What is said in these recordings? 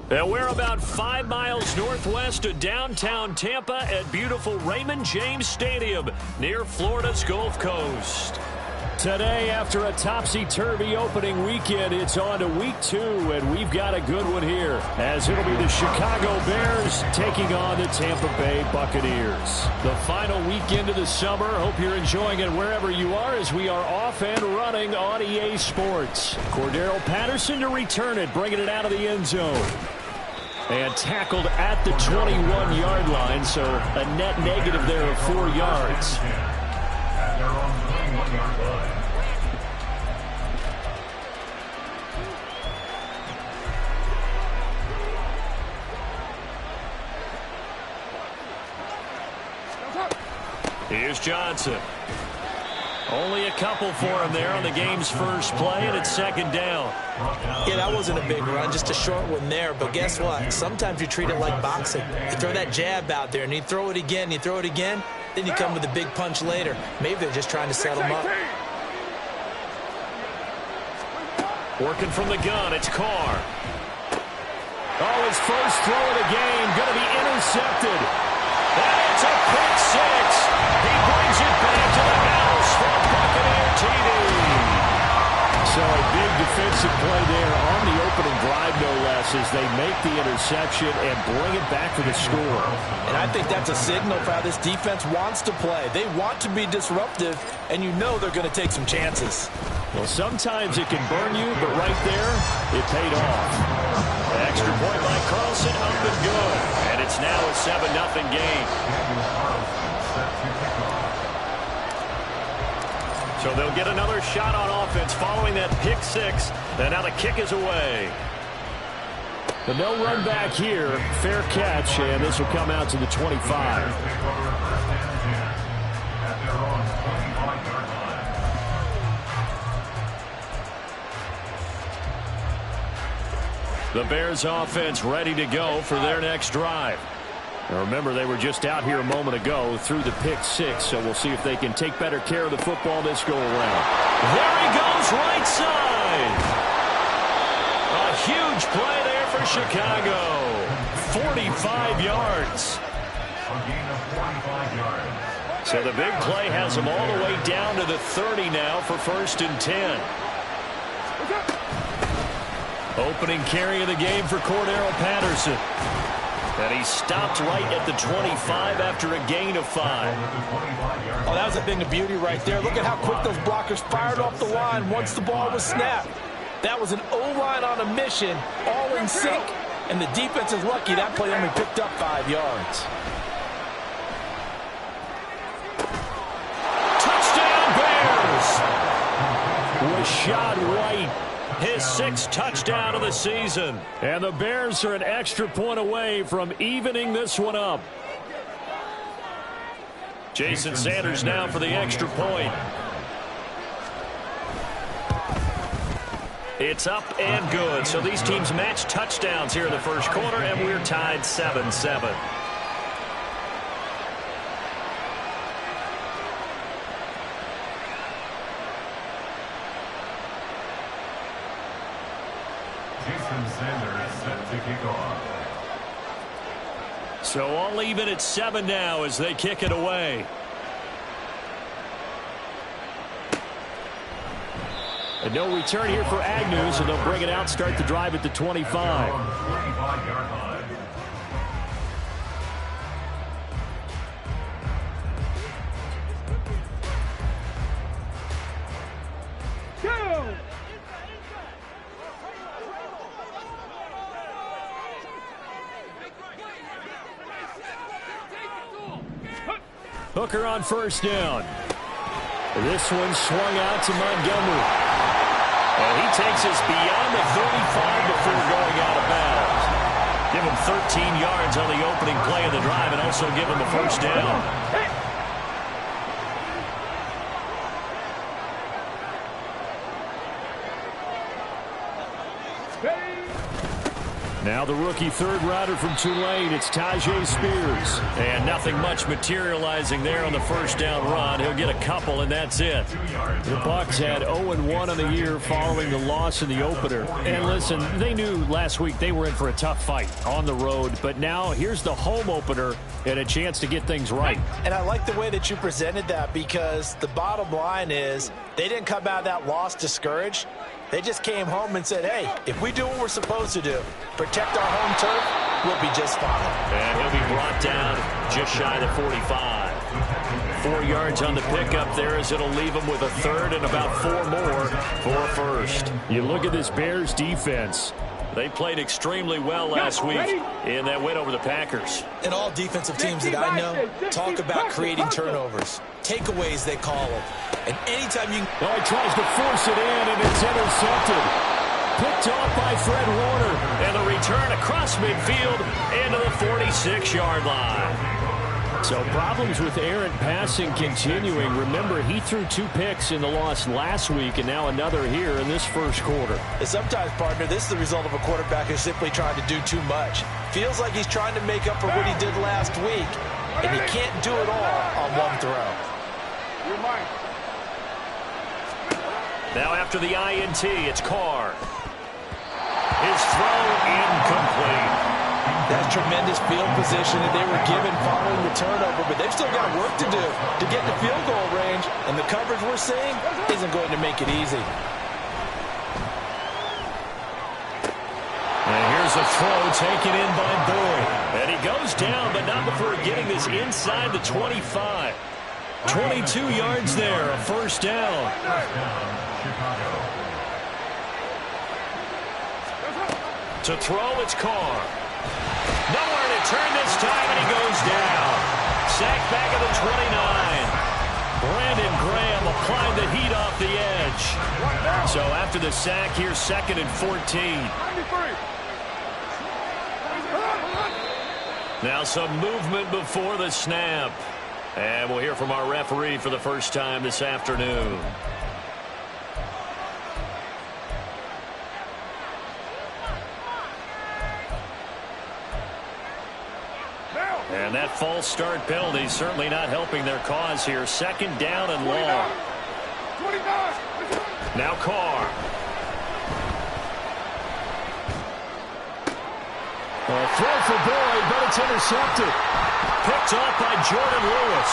And we're about 5 miles northwest of downtown Tampa at beautiful Raymond James Stadium near Florida's Gulf Coast. Today, after a topsy-turvy opening weekend, it's on to week 2, and we've got a good one here, as it'll be the Chicago Bears taking on the Tampa Bay Buccaneers. The final weekend of the summer. Hope you're enjoying it wherever you are, as we are off and running on EA Sports. Cordero Patterson to return it, bringing it out of the end zone. And tackled at the 21-yard line, so a net negative there of 4 yards. Here's Johnson. Only a couple for him there on the game's first play, and it's second down. Yeah, that wasn't a big run, just a short one there. But guess what? Sometimes you treat it like boxing. You throw that jab out there, and you throw it again, you throw it again, then you come with a big punch later. Maybe they're just trying to set him up. Working from the gun, it's Carr. Oh, his first throw of the game, going to be intercepted. And it's a pick six. He brings it back to the house for Buccaneer TD. So a big defensive play there on the opening drive, no less, as they make the interception and bring it back for the score. And I think that's a signal for how this defense wants to play. They want to be disruptive, and you know they're going to take some chances. Well, sometimes it can burn you, but right there, it paid off. Extra point by Carlson, up and good. And it's now a 7-0 game. So they'll get another shot on offense following that pick six. And now the kick is away. But no run back here. Fair catch, and this will come out to the 25. The Bears offense ready to go for their next drive. Now remember, they were just out here a moment ago through the pick six, so we'll see if they can take better care of the football this go around. There he goes, right side. A huge play there for Chicago. 45 yards. So the big play has them all the way down to the 30 now for 1st and 10. Opening carry of the game for Cordero Patterson. And he stopped right at the 25 after a gain of 5. Oh, that was a thing of beauty right there. Look at how quick those blockers fired off the line once the ball was snapped. That was an O-line on a mission, all in sync, and the defense is lucky that play only picked up 5 yards. Touchdown Bears! Rashad White. His 6th touchdown of the season. And the Bears are an extra point away from evening this one up. Jason Sanders now for the extra point. It's up and good. So these teams match touchdowns here in the first quarter, and we're tied 7-7. So all even at 7 now as they kick it away. And no return here for Agnew, so they'll bring it out, start the drive at the 25. Hooker on 1st down. This one swung out to Montgomery. And he takes us beyond the 35 before going out of bounds. Give him 13 yards on the opening play of the drive and also give him a 1st down. Now the rookie third rounder from Tulane, it's Tajay Spears. And nothing much materializing there on the first down run. He'll get a couple, and that's it. The Bucs had 0-1 on the year following the loss in the opener. And listen, they knew last week they were in for a tough fight on the road. But now here's the home opener and a chance to get things right. And I like the way that you presented that, because the bottom line is they didn't come out of that loss discouraged. They just came home and said, hey, if we do what we're supposed to do, protect our home turf, we'll be just fine. And he'll be brought down just shy of the 45. 4 yards on the pickup there, as it'll leave him with a third and about 4 more for a first. You look at this Bears defense. They played extremely well last week in that win over the Packers. And all defensive teams that I know talk about creating turnovers. Takeaways, they call them. And anytime you... Oh, he tries to force it in, and it's intercepted. Picked off by Fred Warner. And the return across midfield into the 46-yard line. So problems with errant passing continuing. Remember, he threw 2 picks in the loss last week, and now another here in this first quarter. And sometimes, partner, this is the result of a quarterback who's simply trying to do too much. Feels like he's trying to make up for what he did last week, and he can't do it all on one throw. Now after the INT, it's Carr. His throw incomplete. That's tremendous field position that they were given following the turnover, but they've still got work to do to get to field goal range, and the coverage we're seeing isn't going to make it easy. And here's a throw taken in by Boyd. And he goes down, but not before getting this inside the 25. 22 yards there, a first down. To throw, it's Carr. Nowhere to turn this time, and he goes down. Sacked back at the 29. Brandon Graham applying the heat off the edge. So after the sack, here's 2nd and 14. Now some movement before the snap. And we'll hear from our referee for the first time this afternoon. And that false start penalty certainly not helping their cause here. 2nd down and long. Now Carr. A throw for Boyd, but it's intercepted. Picked off by Jordan Lewis.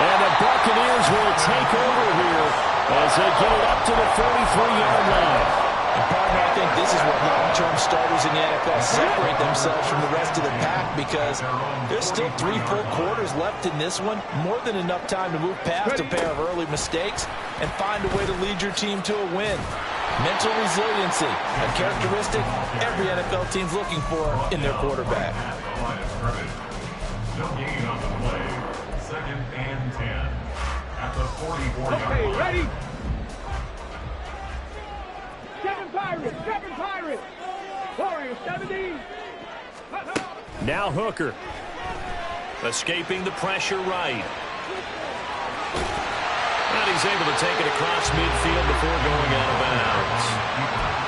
And the Buccaneers will take over here as they get it up to the 43-yard line. And partner, I think this is what long-term starters in the NFL separate themselves from the rest of the pack, because there's still 3 full quarters left in this one. More than enough time to move past a pair of early mistakes and find a way to lead your team to a win. Mental resiliency, a characteristic every NFL team's looking for in their quarterback. Second and 10 at the 44-yard line. Okay, ready? Seven Pirates. Warriors, 17. Now Hooker. Escaping the pressure right. And he's able to take it across midfield before going out of bounds.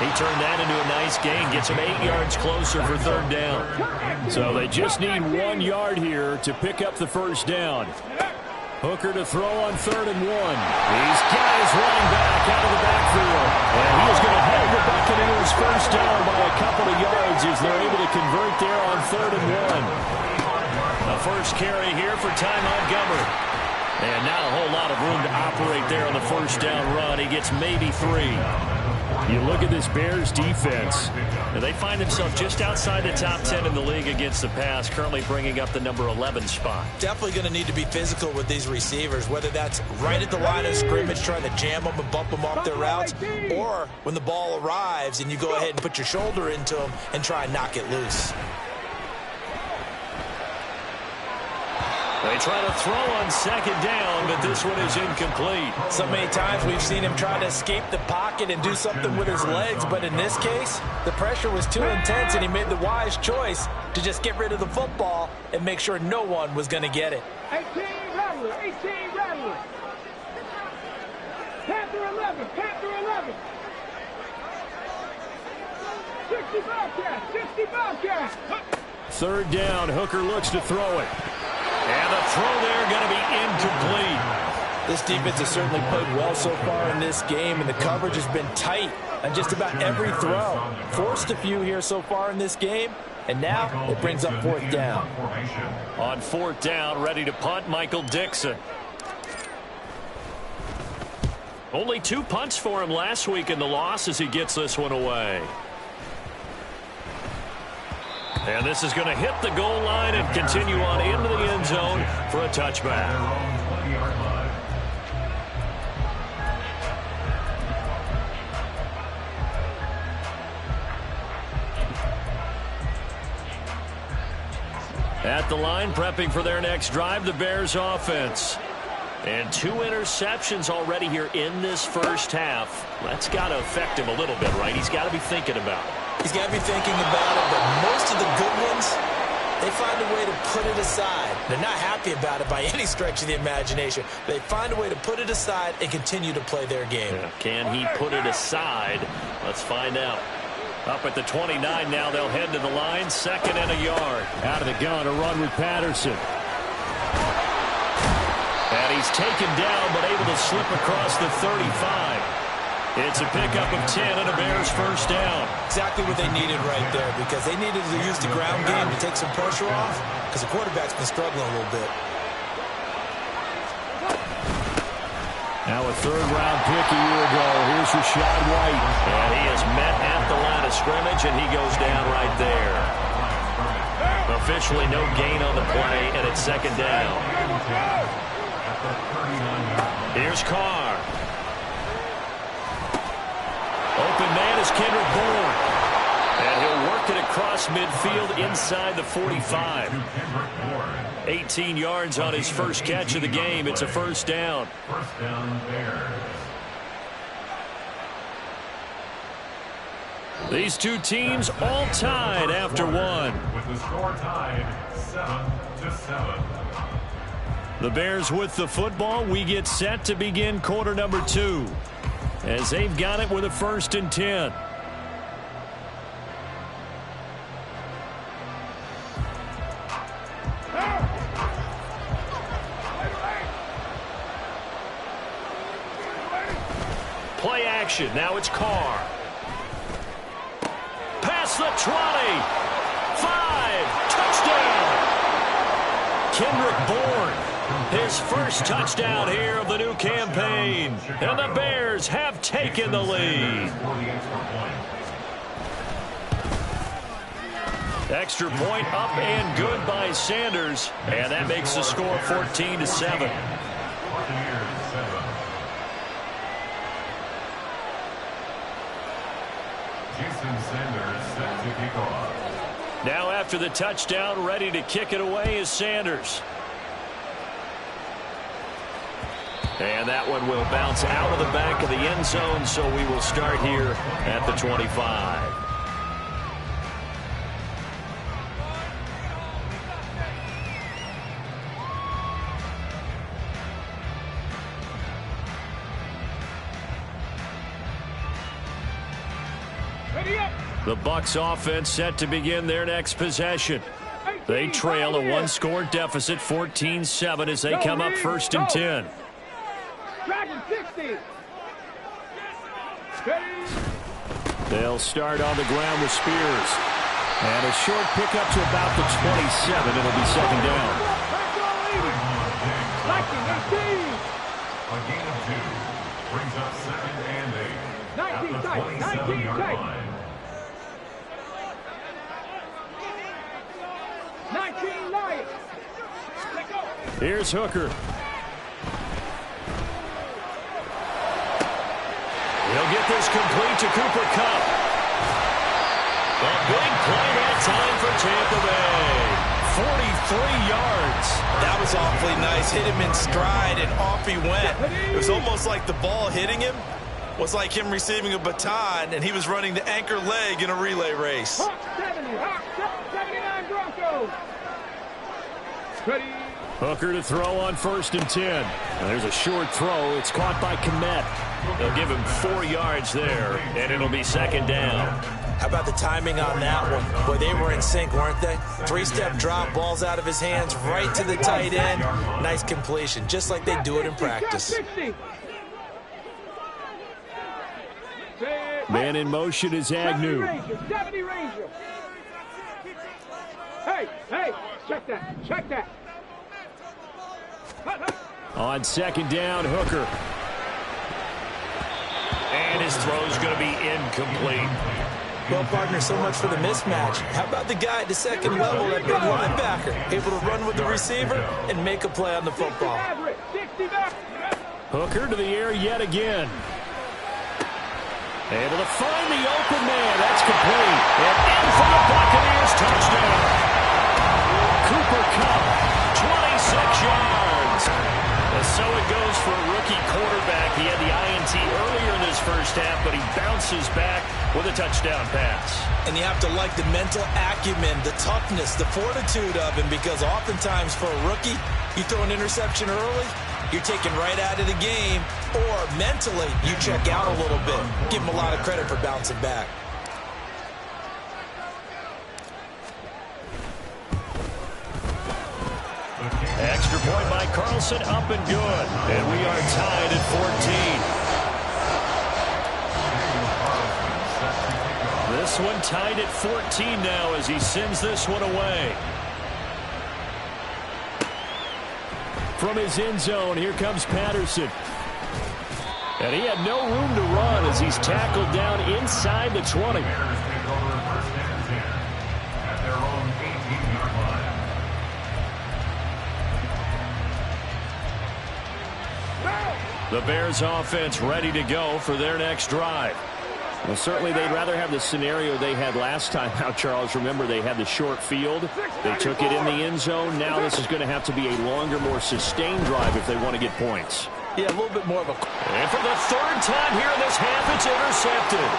He turned that into a nice gain. Gets him 8 yards closer for 3rd down. So they just need 1 yard here to pick up the first down. Hooker to throw on 3rd and 1. He's got his running back out of the backfield. And he is going to hold the Buccaneers first down by a couple of yards as they're able to convert there on 3rd and 1. A first carry here for Ty Montgomery. And not a whole lot of room to operate there on the first down run. He gets maybe 3. You look at this Bears defense. And they find themselves just outside the top 10 in the league against the pass, currently bringing up the number 11 spot. Definitely going to need to be physical with these receivers, whether that's right at the line of scrimmage trying to jam them and bump them off their routes, or when the ball arrives and you go ahead and put your shoulder into them and try and knock it loose. They try to throw on 2nd down, but this one is incomplete. So many times we've seen him try to escape the pocket and do something with his legs, but in this case, the pressure was too intense and he made the wise choice to just get rid of the football and make sure no one was going to get it. 18 Rattler. Panther 11. 6 60 Bobcats. 60 Bobcats. Third down, Hooker looks to throw it. And the throw there going to be incomplete. This defense has certainly played well so far in this game, and the coverage has been tight on just about every throw. Forced a few here so far in this game, and now it brings up fourth down. On fourth down, ready to punt, Michael Dixon. Only 2 punts for him last week in the loss as he gets this one away. And this is going to hit the goal line and continue on into the end zone for a touchback. At the line, prepping for their next drive, the Bears offense. And 2 interceptions already here in this first half. That's got to affect him a little bit, right? He's got to be thinking about it. He's got to be thinking about it, but most of the good ones, they find a way to put it aside. They're not happy about it by any stretch of the imagination. They find a way to put it aside and continue to play their game. Yeah. Can he put it aside? Let's find out. Up at the 29 now, they'll head to the line. 2nd and a yard. Out of the gun, a run with Patterson. And he's taken down, but able to slip across the 35. It's a pickup of 10 and a Bears first down. Exactly what they needed right there, because they needed to use the ground game to take some pressure off, because the quarterback's been struggling a little bit. Now a third-round pick a year ago. Here's Rashad White. And he is met at the line of scrimmage, and he goes down right there. Officially no gain on the play, and it's 2nd down. Here's Carr. Open man is Kendrick Bourne. And he'll work it across midfield inside the 45. 18 yards on his first catch of the game. It's a first down. First down, Bears. These 2 teams all tied after 1. With the score tied 7-7. The Bears with the football. We get set to begin quarter number 2. As they've got it with a 1st and 10. Play action. Now it's Carr. Past the 20. 5. Touchdown. Kendrick Bourne. His first touchdown here of the new campaign. And the Bears have taken the lead. Extra point up and good by Sanders. And that makes the score 14-7. Now after the touchdown, ready to kick it away is Sanders. And that one will bounce out of the back of the end zone, so we will start here at the 25. The Bucs offense set to begin their next possession. They trail a 1-score deficit, 14-7, as they come up 1st and 10. Dragon 60. They'll start on the ground with Spears. And a short pickup to about the 27. It'll be 2nd down. A gain of 2 brings up 2nd and 8 at the 27-yard line. 19 Lions. Here's Hooker. He'll get this complete to Cooper Kupp. A big play that time for Tampa Bay. 43 yards. That was awfully nice. Hit him in stride, and off he went. It was almost like the ball hitting him was like him receiving a baton, and he was running the anchor leg in a relay race. 79 Broncos. Ready. Hooker to throw on 1st and 10. And there's a short throw. It's caught by Kmet. They'll give him 4 yards there, and it'll be 2nd down. How about the timing on that one? Boy, they were in sync, weren't they? Three-step drop, balls out of his hands, right to the tight end. Nice completion, just like they do it in practice. Man in motion is Agnew. 70 Ranger. Hey, check that. On second down, Hooker. And his throw's going to be incomplete. Well, partner, so much for the mismatch. How about the guy at the second level, that big linebacker, able to run with the receiver and make a play on the football? Hooker to the air yet again. Able to find the open man. That's complete. And in for the Buccaneers, touchdown. Cooper Kupp, 26 yards. And so it goes for a rookie quarterback. He had the INT earlier in this first half, but he bounces back with a touchdown pass. And you have to like the mental acumen, the toughness, the fortitude of him, because oftentimes for a rookie, you throw an interception early, you're taken right out of the game, or mentally, you check out a little bit. Give him a lot of credit for bouncing back. Extra point by Carlson, up and good. And we are tied at 14. This one tied at 14 now as he sends this one away. From his end zone, here comes Patterson. And he had no room to run as he's tackled down inside the 20. The Bears offense ready to go for their next drive. Well, certainly they'd rather have the scenario they had last time out, Charles. Remember, they had the short field. They took it in the end zone. Now this is going to have to be a longer, more sustained drive if they want to get points. Yeah, a little bit more of a... And for the third time here in this half, it's intercepted.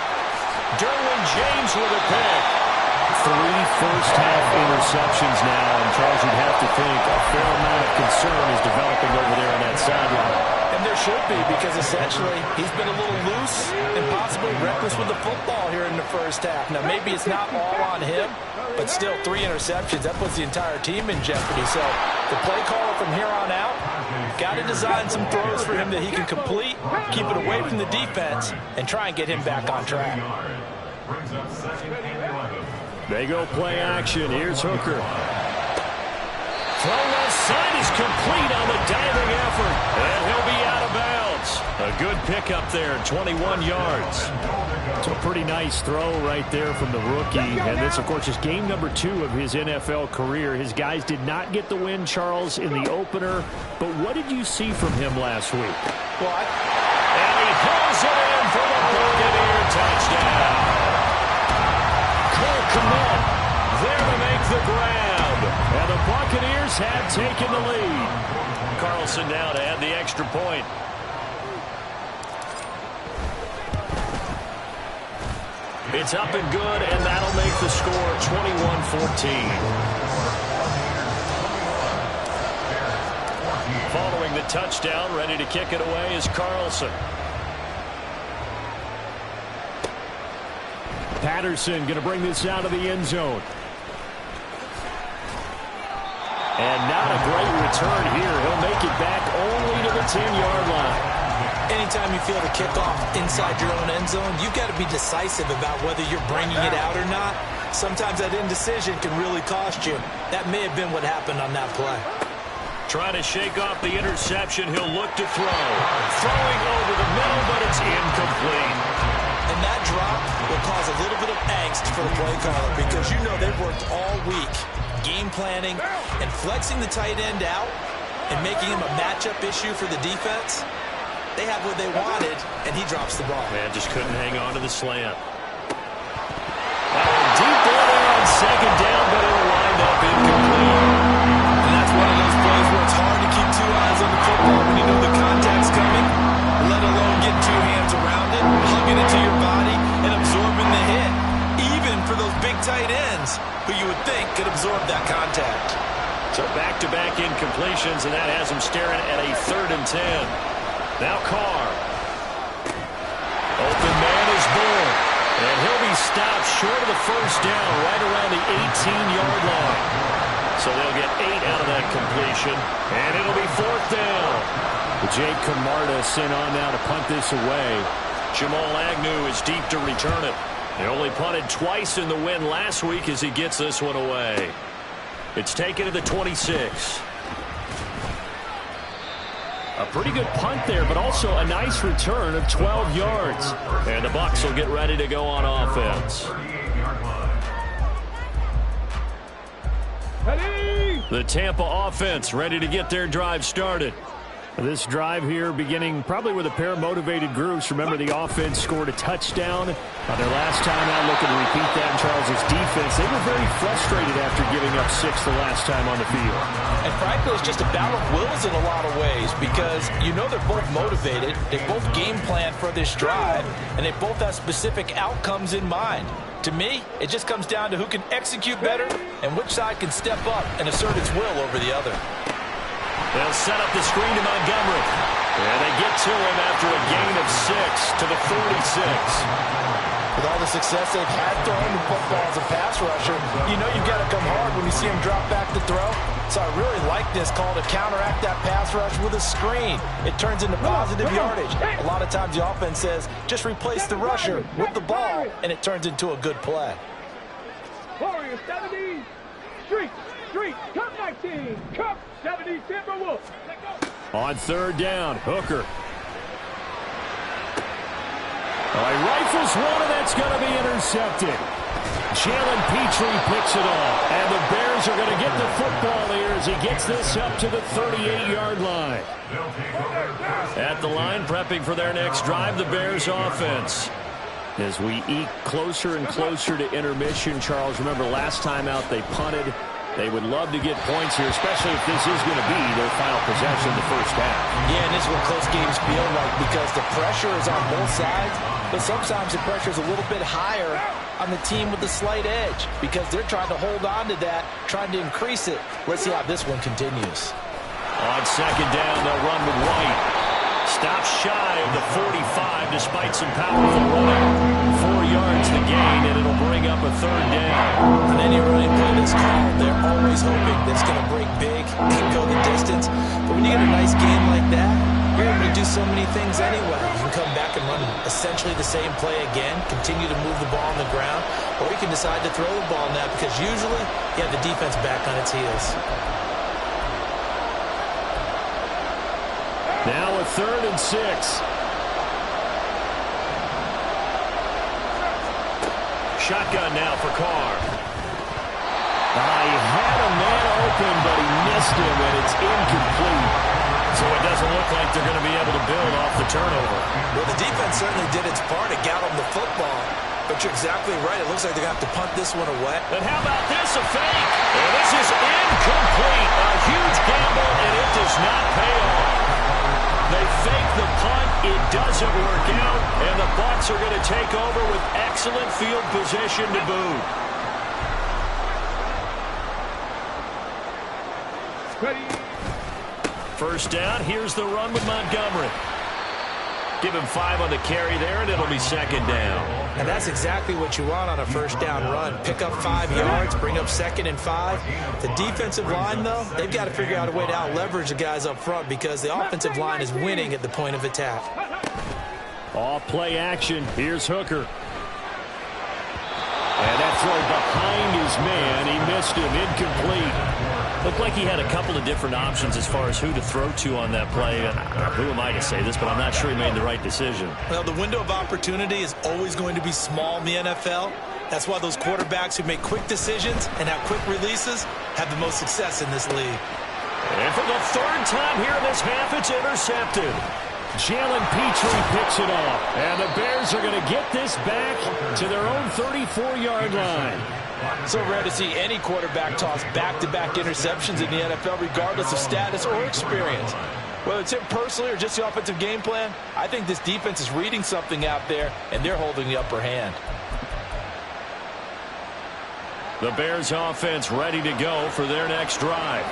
Derwin James with a pick. 3 first-half interceptions now, and Charles, you'd have to think a fair amount of concern is developing over there on that sideline. And there should be, because essentially he's been a little loose and possibly reckless with the football here in the first half. Now, maybe it's not all on him, but still 3 interceptions. That puts the entire team in jeopardy. So the play caller from here on out got to design some throws for him that he can complete, keep it away from the defense, and try and get him back on track. They go play action. Here's Hooker. Throw left side is complete on the diving effort. And he'll be out of bounds. A good pickup there, 21 yards. So a pretty nice throw right there from the rookie. And this, of course, is game number 2 of his NFL career. His guys did not get the win, Charles, in the opener. But what did you see from him last week? And he hauls it in for the Buccaneer touchdown. Cole Kmet there to make the grab. And the Buccaneers have taken the lead. Carlson now to add the extra point. It's up and good, and that'll make the score 21-14. Following the touchdown, ready to kick it away is Carlson. Patterson going to bring this out of the end zone. And not a great return here. He'll make it back only to the 10-yard line. Anytime you feel the kickoff inside your own end zone, you've got to be decisive about whether you're bringing it out or not. Sometimes that indecision can really cost you. That may have been what happened on that play. Trying to shake off the interception. He'll look to throw. Throwing over the middle, but it's incomplete. And that drop will cause a little bit of angst for the play caller, because you know they've worked all week game planning and flexing the tight end out and making him a matchup issue for the defense. They have what they wanted, and he drops the ball. Man, just couldn't hang on to the slant. Deep ball there on second down, but it'll wind up incomplete. And that's one of those plays where it's hard to keep 2 eyes on the football when you know the contact's coming, let alone getting 2 hands around it, hugging it to your body, and absorbing the hit. Even for those big tight ends who you would think could absorb that contact. So back-to-back incompletions, and that has him staring at a 3rd and 10. Now Carr. Open man is Bourne. And he'll be stop short of the first down, right around the 18-yard line. So they'll get 8 out of that completion, and it'll be 4th down. Jake Camarda sent on now to punt this away. Jamal Agnew is deep to return it. He only punted twice in the win last week as he gets this one away. It's taken to the 26. A pretty good punt there, but also a nice return of 12 yards. And the Bucs will get ready to go on offense. The Tampa offense ready to get their drive started. This drive here beginning probably with a pair of motivated groups. Remember, the offense scored a touchdown on their last time out. Looking to repeat that in Charles's defense. They were very frustrated after giving up 6 the last time on the field. And frankly, it's just a battle of wills in a lot of ways because you know they're both motivated. They both game plan for this drive, and they both have specific outcomes in mind. To me, it just comes down to who can execute better and which side can step up and assert its will over the other. They'll set up the screen to Montgomery. And they get to him after a gain of 6 to the 46. With all the success they've had throwing the football as a pass rusher, you know you've got to come hard when you see him drop back to throw. So I really like this call to counteract that pass rush with a screen. It turns into positive yardage. A lot of times the offense says, just replace the rusher with the ball, and it turns into a good play. Warrior 70, Street, Cup 19, Cup 70, Timberwolves. On 3rd down, Hooker. He rifles one, and that's going to be intercepted. Jalen Petrie picks it off, and the Bears are going to get the football here as he gets this up to the 38-yard line. At the line, prepping for their next drive, the Bears offense. As we eke closer and closer to intermission, Charles, remember last time out they punted. They would love to get points here, especially if this is going to be their final possession the first half. Yeah, and this is what close games feel like because the pressure is on both sides, but sometimes the pressure is a little bit higher on the team with the slight edge because they're trying to hold on to that, trying to increase it. Let's see how this one continues. On 2nd down, they'll run with White. Stops shy of the 45 despite some powerful running. 4 yards the gain, and it'll bring up a 3rd down. On any running play that's called, they're always hoping that's going to break big and go the distance. But when you get a nice game like that, you're able to do so many things anyway. You can come back and run essentially the same play again, continue to move the ball on the ground, or you can decide to throw the ball now because usually you have the defense back on its heels. Now a 3rd and 6. Shotgun now for Carr. He had a man open, but he missed him, and it's incomplete. So it doesn't look like they're going to be able to build off the turnover. Well, the defense certainly did its part. It got them the football. But you're exactly right. It looks like they're going to have to punt this one away. And how about this? A fake. And this is incomplete. A huge gamble, and it does not pay off. They fake the punt. It doesn't work out. And the Bucs are going to take over with excellent field position to boot. Ready. 1st down. Here's the run with Montgomery. Give him 5 on the carry there, and it'll be 2nd down. And that's exactly what you want on a 1st down run. Pick up 5 yards, bring up 2nd and 5. The defensive line, though, they've got to figure out a way to out-leverage the guys up front because the offensive line is winning at the point of attack. Off play action. Here's Hooker. And that throw behind his man. He missed him. Incomplete. Looked like he had a couple of different options as far as who to throw to on that play. Who am I to say this, but I'm not sure he made the right decision. Well, the window of opportunity is always going to be small in the NFL. That's why those quarterbacks who make quick decisions and have quick releases have the most success in this league. And for the 3rd time here in this half, it's intercepted. Jalen Petrie picks it off. And the Bears are going to get this back to their own 34-yard line. So rare to see any quarterback toss back-to-back interceptions in the NFL, regardless of status or experience. Whether it's him personally or just the offensive game plan, I think this defense is reading something out there, and they're holding the upper hand. The Bears offense ready to go for their next drive.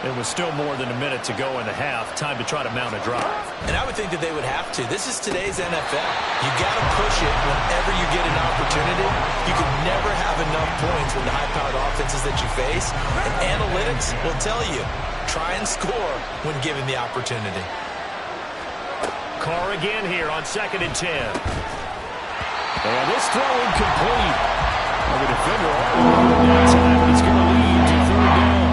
It was still more than a minute to go in the half. Time to try to mount a drive. And I would think that they would have to. This is today's NFL. You got to push it whenever you get an opportunity points with the high-powered offenses that you face. And analytics will tell you, try and score when given the opportunity. Carr again here on 2nd and 10. And this throw incomplete. The defender all over that time, but it's going to lead to 3rd down.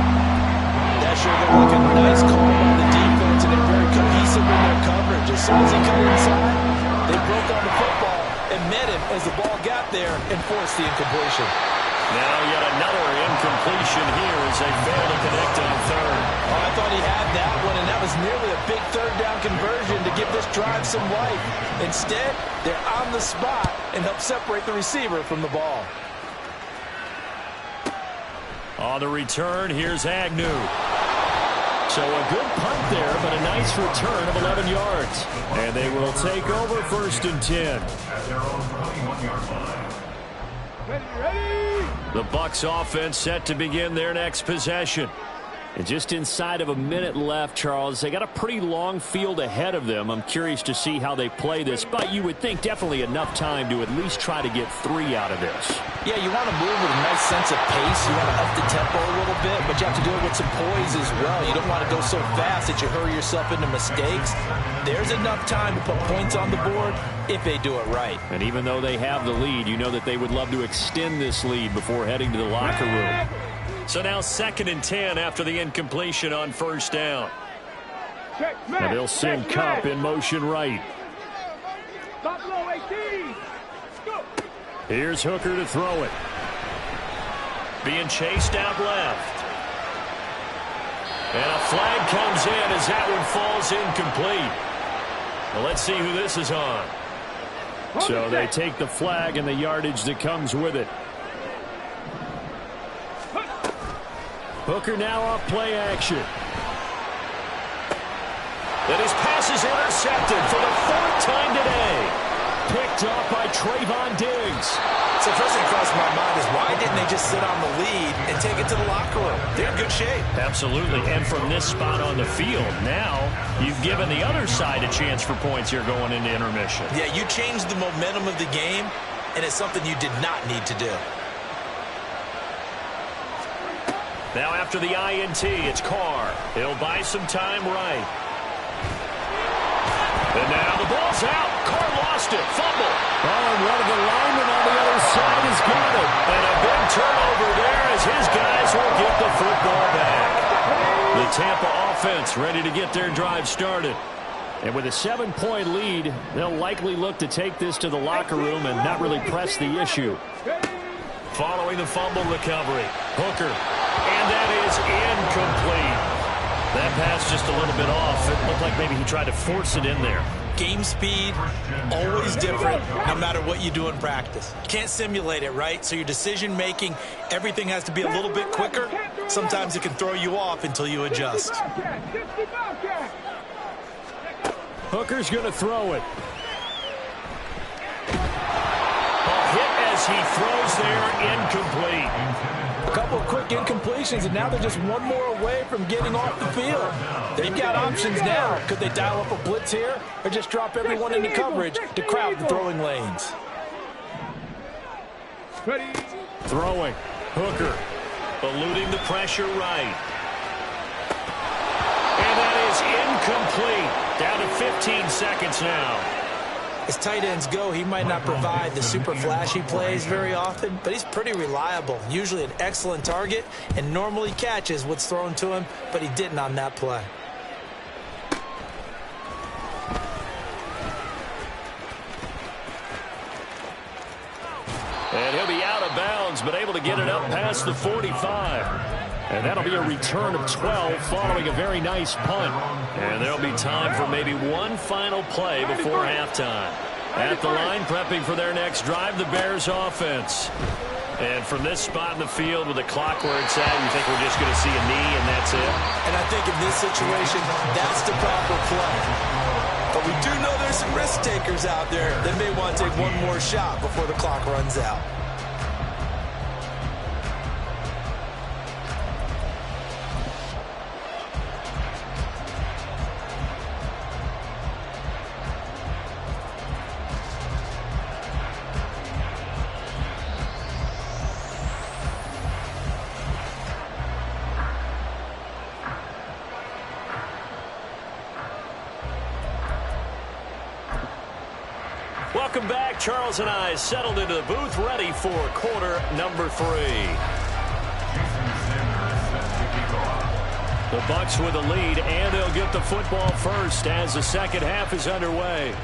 That sure looked like a nice call by the defense, and they're very cohesive in their coverage. As soon as he cut inside, they broke on the football and met him as the ball got there and forced the incompletion. Now yet another incompletion here as they fail to connect on 3rd. Oh, I thought he had that one, and that was nearly a big 3rd down conversion to give this drive some life. Instead, they're on the spot and help separate the receiver from the ball. On the return, here's Agnew. So a good punt there, but a nice return of 11 yards. And they will take over 1st and 10. At their own 21-yard line. Ready. The Bucs offense set to begin their next possession. And just inside of a minute left, Charles, they got a pretty long field ahead of them. I'm curious to see how they play this, but you would think definitely enough time to at least try to get 3 out of this. Yeah, you want to move with a nice sense of pace. You want to up the tempo a little bit, but you have to do it with some poise as well. You don't want to go so fast that you hurry yourself into mistakes. There's enough time to put points on the board if they do it right. And even though they have the lead, you know that they would love to extend this lead before heading to the locker room. So now 2nd and 10 after the incompletion on 1st down. And they'll send Cup in motion right. Stop low, 18. Go. Here's Hooker to throw it. Being chased out left. And a flag comes in as that one falls incomplete. Well, let's see who this is on. So they take the flag and the yardage that comes with it. Hooker now off play action. And his pass is intercepted for the 4th time today. Picked off by Trayvon Diggs. So first thing crossed my mind is why didn't they just sit on the lead and take it to the locker room? They're in good shape. Absolutely. And from this spot on the field, now you've given the other side a chance for points here going into intermission. Yeah, you changed the momentum of the game, and it's something you did not need to do. Now after the INT, it's Carr. He'll buy some time right. And now the ball's out. Carr lost it. Fumble. Oh, and one of the linemen on the other side has got it. And a big turnover there as his guys will get the football back. The Tampa offense ready to get their drive started. And with a 7-point lead, they'll likely look to take this to the locker room and not really press the issue. Following the fumble recovery, Hooker. And that is incomplete. That pass just a little bit off. It looked like maybe he tried to force it in there. Game speed, always different, no matter what you do in practice. You can't simulate it, right? So your decision-making, everything has to be a little bit quicker. Sometimes it can throw you off until you adjust. Hooker's going to throw it. A hit as he throws there, incomplete. A couple of quick incompletions, and now they're just one more away from getting off the field. They've got options now. Could they dial up a blitz here or just drop everyone into coverage to crowd the throwing lanes? Ready. Throwing. Hooker eluding the pressure right. And that is incomplete. Down to 15 seconds now. As tight ends go, he might not provide the super flashy plays very often, but he's pretty reliable. Usually an excellent target and normally catches what's thrown to him, but he didn't on that play. And he'll be out of bounds, but able to get it up past the 45. And that'll be a return of 12 following a very nice punt. And there'll be time for maybe one final play before halftime. At the line, prepping for their next drive, the Bears offense. And from this spot in the field with the clock where it's at, you think we're just going to see a knee and that's it? And I think in this situation, that's the proper play. But we do know there's some risk takers out there that may want to take one more shot before the clock runs out. Welcome back. Charles and I settled into the booth, ready for quarter number 3. The Bucs with a lead, and they'll get the football first as the second half is underway.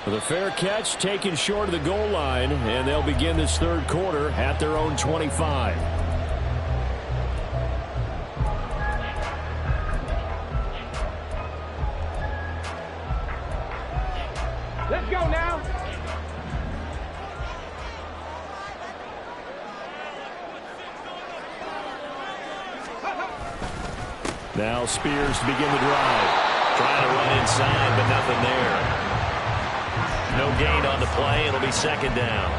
With a fair catch taken short of the goal line, and they'll begin this third quarter at their own 25. Let's go now. Now Spears to begin the drive. Trying to run inside, but nothing there. No gain on the play. It'll be second down.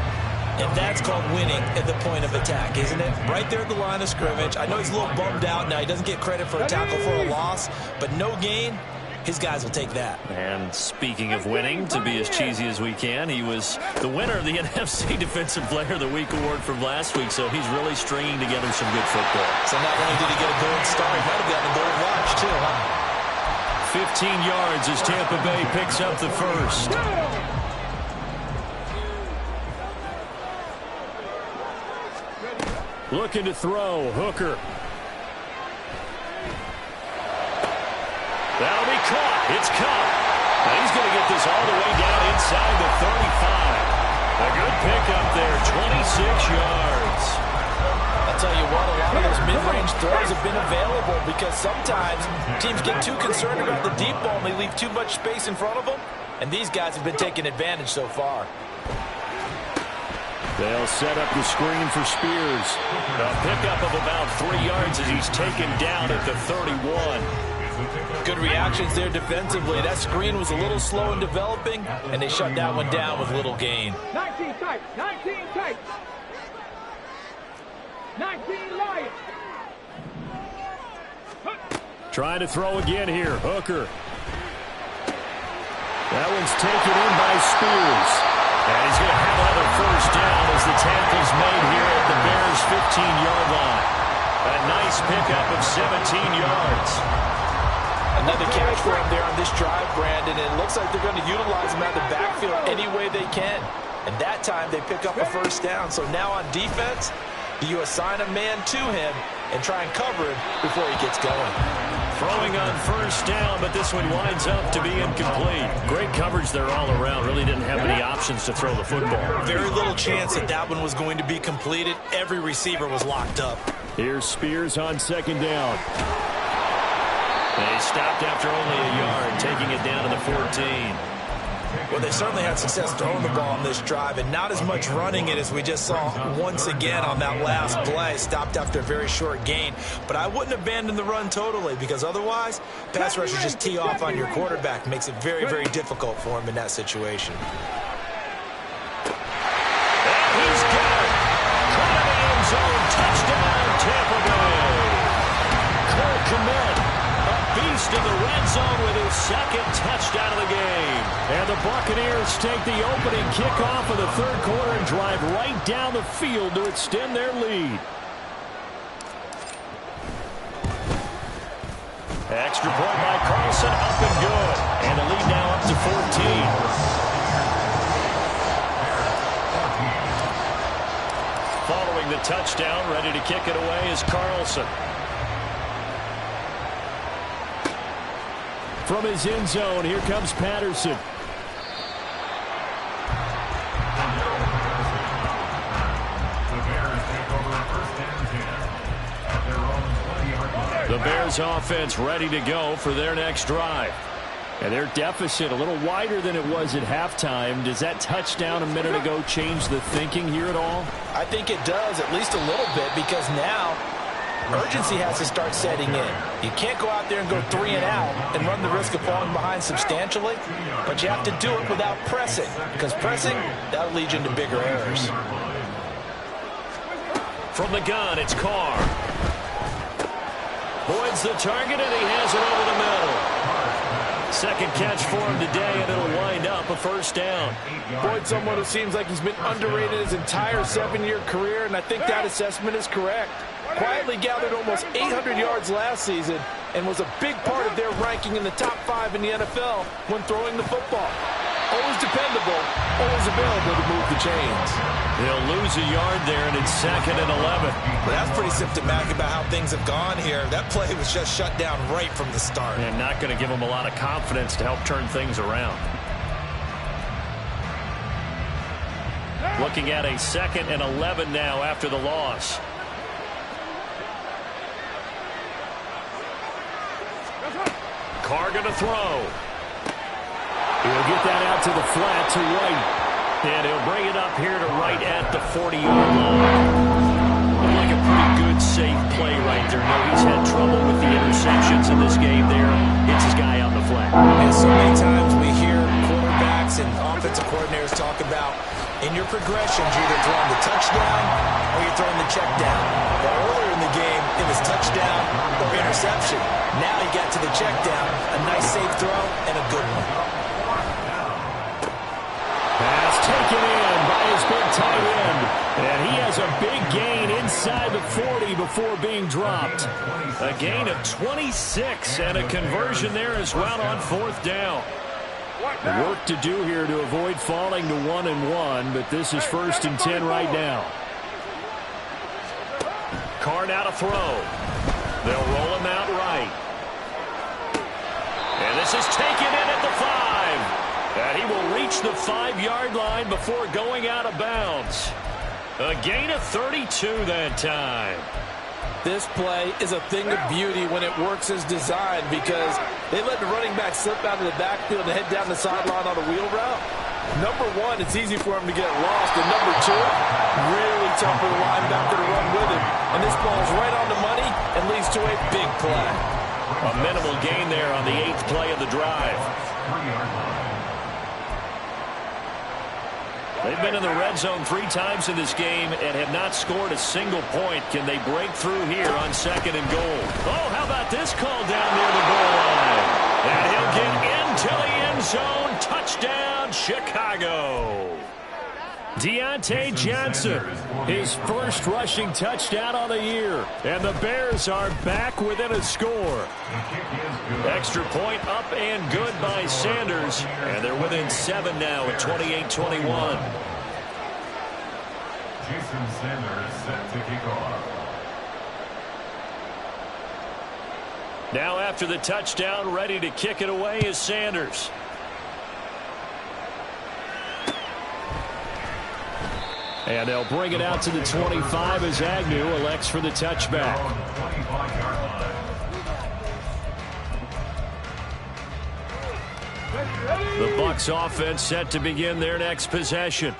And that's called winning at the point of attack, isn't it? Right there at the line of scrimmage. I know he's a little bummed out now. He doesn't get credit for a tackle for a loss, but no gain. His guys will take that. And speaking of winning, to be as cheesy as we can, he was the winner of the NFC Defensive Player of the Week award from last week, so he's really stringing together some good football. So not only did he get a gold star, he might have gotten a gold watch, too, huh? 15 yards as Tampa Bay picks up the first. Looking to throw, Hooker. That'll be caught. It's caught. And he's going to get this all the way down inside the 35. A good pickup there, 26 yards. I'll tell you what, a lot of those mid-range throws have been available because sometimes teams get too concerned about the deep ball and they leave too much space in front of them. And these guys have been taking advantage so far. They'll set up the screen for Spears. A pickup of about 3 yards as he's taken down at the 31. Good reactions there defensively. That screen was a little slow in developing, and they shut that one down with little gain. 19 tight, 19 tight. 19 Lions. Trying to throw again here, Hooker. That one's taken in by Spears. And he's going to have another first down as the tackle's made here at the Bears' 15-yard line. A nice pickup of 17 yards. Another catch for him there on this drive, Brandon. And it looks like they're going to utilize him out of the backfield any way they can. And that time they pick up a first down. So now on defense, do you assign a man to him and try and cover him before he gets going? Throwing on first down, but this one winds up to be incomplete. Great coverage there all around. Really didn't have any options to throw the football. Very little chance that that one was going to be completed. Every receiver was locked up. Here's Spears on second down. They stopped after only a yard, taking it down to the 14. Well, they certainly had success throwing the ball on this drive, and not as much running it as we just saw once again on that last play. Stopped after a very short gain. But I wouldn't abandon the run totally, because otherwise, pass rushers just tee off on your quarterback. Makes it very, very difficult for him in that situation. And he's got it. Caught in the end zone. Touchdown, Tampa Bay. Cole Kmet, a beast in the red zone with his second touchdown of the game. And the Buccaneers take the opening kickoff of the third quarter and drive right down the field to extend their lead. Extra point by Carlson, up and good. And the lead now up to 14. Following the touchdown, ready to kick it away is Carlson. From his end zone, here comes Patterson. The Bears offense ready to go for their next drive. And their deficit a little wider than it was at halftime. Does that touchdown a minute ago change the thinking here at all? I think it does, at least a little bit, because now urgency has to start setting in. You can't go out there and go 3 and out and run the risk of falling behind substantially, but you have to do it without pressing, because pressing, that'll lead you into bigger errors. From the gun, it's Carr. Boyd's the target, and he has it over the middle. Second catch for him today, and it'll wind up a first down. Boyd, someone who seems like he's been underrated his entire 7-year career, and I think that assessment is correct. Quietly gathered almost 800 yards last season and was a big part of their ranking in the top 5 in the NFL when throwing the football. Always dependable, always available to move the chains. He'll lose a yard there, and it's 2nd and 11. Well, that's pretty symptomatic about how things have gone here. That play was just shut down right from the start. And not going to give him a lot of confidence to help turn things around. Looking at a 2nd and 11 now after the loss. Carr going to throw. He'll get that out to the flat to right. And he'll bring it up here to right at the 40-yard line. Looked like a pretty good, safe play right there. No, he's had trouble with the interceptions in this game there. Hits his guy on the flat. And so many times we hear quarterbacks and offensive coordinators talk about in your progressions, you're either throwing the touchdown or you're throwing the check down. But earlier in the game, it was touchdown or interception. Now he got to the check down. A nice safe throw and a good one. Pass taken in by his big tight end. And he has a big gain inside the 40 before being dropped. A gain of 26 and a conversion there as well on 4th down. Work to do here to avoid falling to 1-1, but this is 1st and 10 right now. Carr now to throw. They'll roll him out right. And this is taken in at the 5. And he will reach the 5-yard line before going out of bounds. A gain of 32 that time. This play is a thing of beauty when it works as designed because they let the running back slip out of the backfield and head down the sideline on a wheel route. Number one, it's easy for him to get lost. And number two, really tough for the linebacker to run with him. And this ball is right on the money and leads to a big play. A minimal gain there on the 8th play of the drive. They've been in the red zone 3 times in this game and have not scored a single point. Can they break through here on 2nd and goal? Oh, how about this call down near the goal line? And he'll get into the end zone. Touchdown, Chicago. Deontay Johnson, his first rushing touchdown on the year. And the Bears are back within a score. Extra point up and good by Sanders. And they're within 7 now at 28-21. Jason Sanders set to kick off. Now after the touchdown, ready to kick it away is Sanders. And they'll bring it out to the 25 as Agnew elects for the touchback. The Bucs offense set to begin their next possession.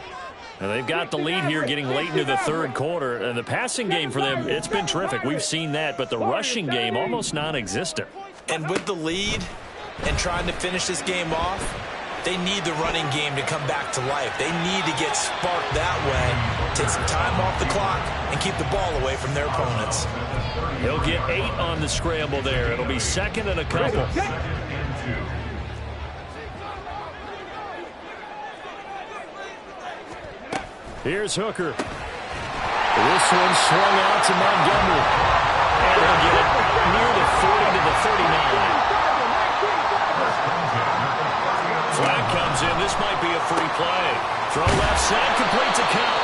And they've got the lead here getting late into the 3rd quarter. And the passing game for them, it's been terrific. We've seen that, but the rushing game almost non-existent. And with the lead and trying to finish this game off, they need the running game to come back to life. They need to get sparked that way, take some time off the clock, and keep the ball away from their opponents. He'll get 8 on the scramble there. It'll be 2nd and a couple. Here's Hooker. This one swung out to Montgomery. And he'll get it near the 40 to the 39. Flag comes in. This might be a free play. Throw left side, complete to count.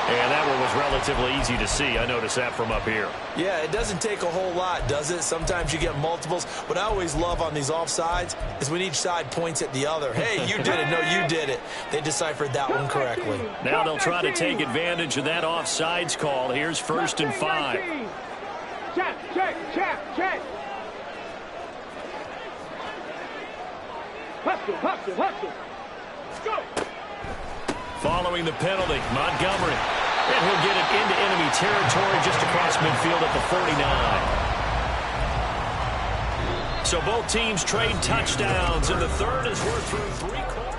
And that one was relatively easy to see. I noticed that from up here. Yeah, it doesn't take a whole lot, does it? Sometimes you get multiples. What I always love on these offsides is when each side points at the other. Hey, you did it. No, you did it. They deciphered that one correctly. Now they'll try to take advantage of that offsides call. Here's 1st and 5. Check, check, check, check. Hustle, hustle, hustle. Let's go. Following the penalty, Montgomery. And he'll get it into enemy territory just across midfield at the 49. So both teams trade touchdowns, and the 3rd as we're through 3 quarters.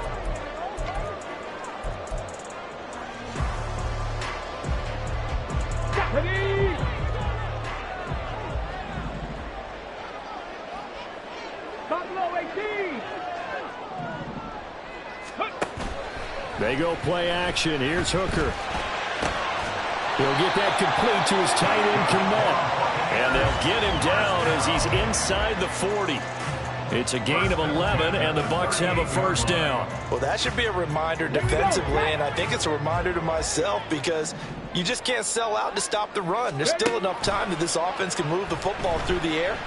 Ready? Buffalo 18. They go play action. Here's Hooker. He'll get that complete to his tight end, Kmet. And they'll get him down as he's inside the 40. It's a gain of 11, and the Bucs have a first down. Well, that should be a reminder defensively, and I think it's a reminder to myself because you just can't sell out to stop the run. There's still enough time that this offense can move the football through the air,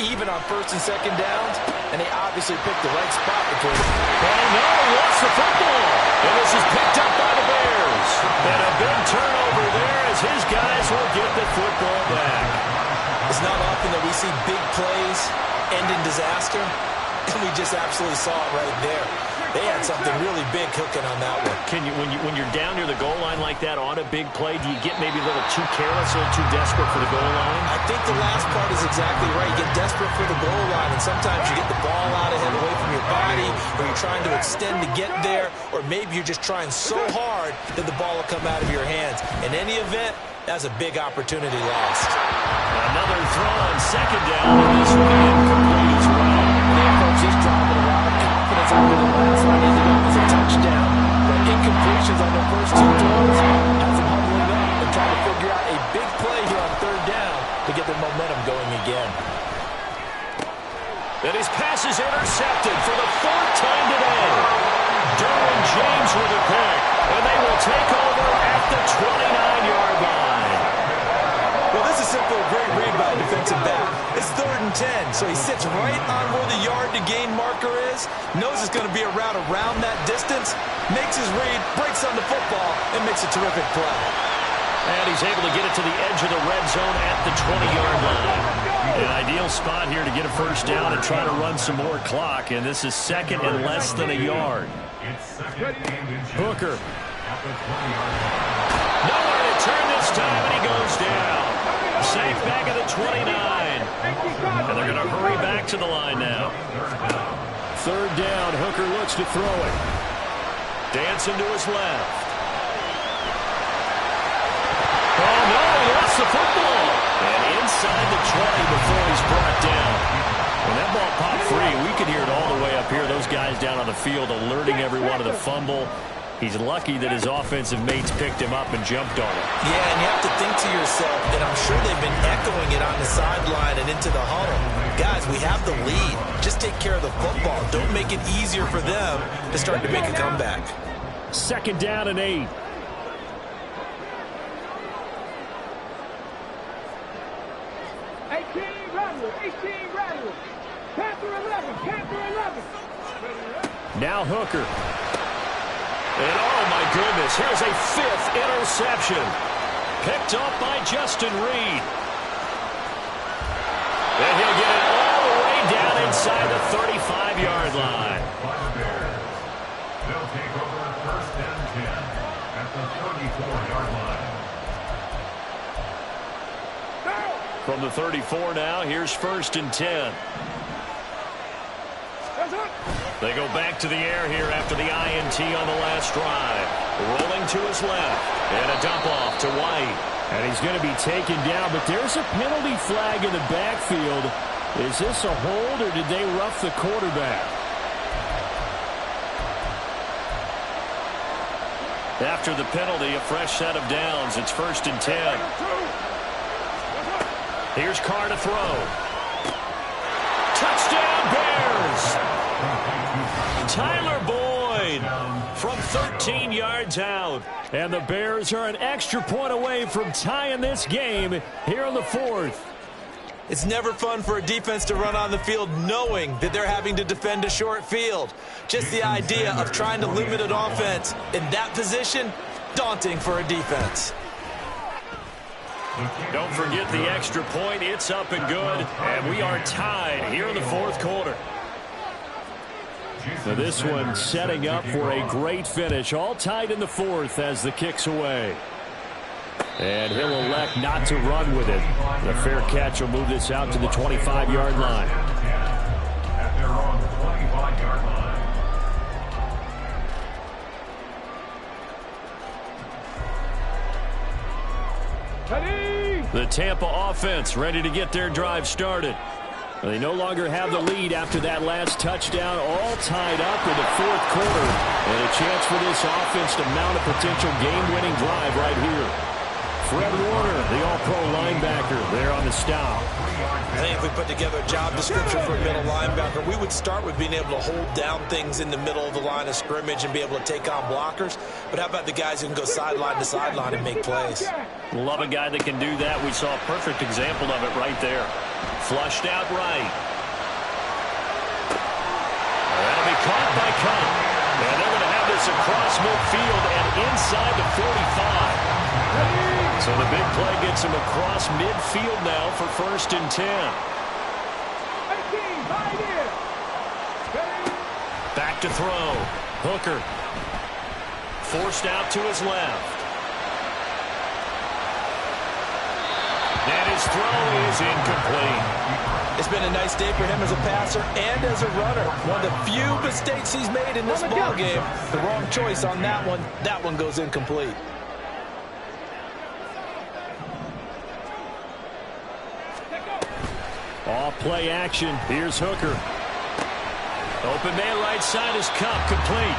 even on first and second downs, and they obviously picked the right spot between them. Oh, no, he lost the football. And this is picked up by the Bears. And a big turnover there as his guys will get the football back. It's not often that we see big plays end in disaster, and we just absolutely saw it right there. They had something really big cooking on that one. When you're down near the goal line like that on a big play, do you get maybe a little too careless, a little too desperate for the goal line? I think the last part is exactly right. You get desperate for the goal line, and sometimes you get the ball out ahead away from your body, or you're trying to extend to get there, or maybe you're just trying so hard that the ball will come out of your hands. In any event, that's a big opportunity lost. Another throw on second down, and this will be incomplete as well. They approach this drive with a lot of confidence after the last one ended up as a touchdown. But incompletions on the first two throws has them huddling up and trying to figure out a big play here on third down to get their momentum going again. And his pass is intercepted for the fourth time today. Derwin James with a pick, and they will take over at the 29-yard line. Well, this is simply a great read by a defensive back. It's 3rd and 10, so he sits right on where the yard-to-gain marker is, knows it's going to be a route around that distance, makes his read, breaks on the football, and makes a terrific play. And he's able to get it to the edge of the red zone at the 20-yard line. An ideal spot here to get a first down and try to run some more clock, and this is second and less than a yard. Hooker. Nowhere to turn this time, and he goes down. Safe back at the 29. And they're going to hurry back to the line now. Third down, Hooker looks to throw it. Dancing to his left. Oh, no, he lost the football. And inside the 20 before he's brought down. When that ball popped free, we could hear it all the way up here. Those guys down on the field alerting everyone of the fumble. He's lucky that his offensive mates picked him up and jumped on him. Yeah, and you have to think to yourself, and I'm sure they've been echoing it on the sideline and into the huddle. Guys, we have the lead. Just take care of the football. Don't make it easier for them to start to make a comeback. Second down and 8. Now Hooker. And oh my goodness, here's a 5th interception. Picked up by Justin Reed. And he'll get it all the way down inside the 35-yard line. They'll take over 1st and 10 at the 34-yard line. From the 34 now, here's 1st and 10. They go back to the air here after the INT on the last drive. Rolling to his left. And a dump off to White. And he's going to be taken down, but there's a penalty flag in the backfield. Is this a hold, or did they rough the quarterback? After the penalty, a fresh set of downs. It's 1st and 10. Here's Carr to throw. Touchdown, Bears! Tyler Boyd from 13 yards out. And the Bears are an extra point away from tying this game here in the 4th. It's never fun for a defense to run on the field knowing that they're having to defend a short field. Just the idea of trying to limit an offense in that position, daunting for a defense. Don't forget the extra point. It's up and good. And we are tied here in the 4th quarter. Now this one setting up for a great finish. All tied in the 4th as the kick's away. And he'll elect not to run with it. The fair catch will move this out to the 25-yard line. At their own 25-yard line. The Tampa offense ready to get their drive started. They no longer have the lead after that last touchdown, all tied up in the 4th quarter. And a chance for this offense to mount a potential game-winning drive right here. Fred Warner, the all-pro linebacker, there on the stop. I think if we put together a job description for a middle linebacker, we would start with being able to hold down things in the middle of the line of scrimmage and be able to take on blockers. But how about the guys who can go sideline to sideline and make plays? Love a guy that can do that. We saw a perfect example of it right there. Flushed out right. That'll be caught by Cup. And they're going to have this across midfield and inside the 45. So the big play gets him across midfield now for 1st and 10. Back to throw. Hooker. Forced out to his left. And his throw is incomplete. It's been a nice day for him as a passer and as a runner. One of the few mistakes he's made in this ball game. The wrong choice on that one. That one goes incomplete. Off play action. Here's Hooker. Open man right side is Cup, complete.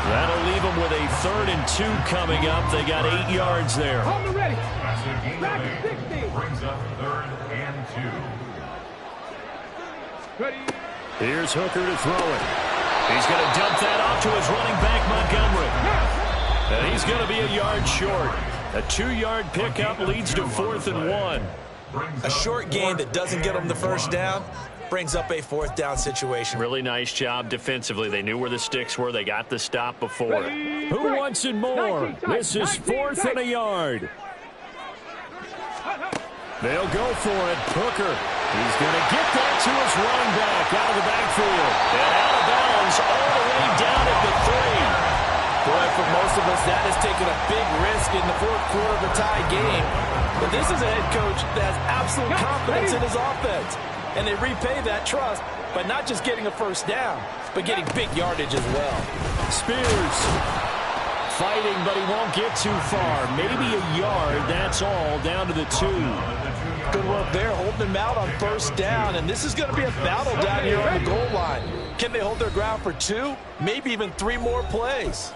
That'll leave them with a 3rd and 2 coming up. They got 8 yards there. Hold it ready. Back 60. Brings up 3rd and 2. Ready. Here's Hooker to throw it. He's going to dump that off to his running back, Montgomery. And he's going to be a yard short. A 2-yard pickup leads to 4th and 1. A short gain that doesn't get them the first down brings up a 4th down situation. Really nice job defensively. They knew where the sticks were. They got the stop before. Who wants it more? This is 4th and a yard. They'll go for it. Hooker. He's going to get that to his running back out of the backfield. And out of bounds all the way down at the 3. Boy, for most of us, that has taken a big risk in the 4th quarter of a tie game. But this is a head coach that has absolute confidence in his offense. And they repay that trust by not just getting a first down, but getting big yardage as well. Spears fighting, but he won't get too far. Maybe a yard, that's all, down to the 2. Good work there, holding them out on 1st down. And this is going to be a battle down here on the goal line. Can they hold their ground for 2, maybe even 3 more plays?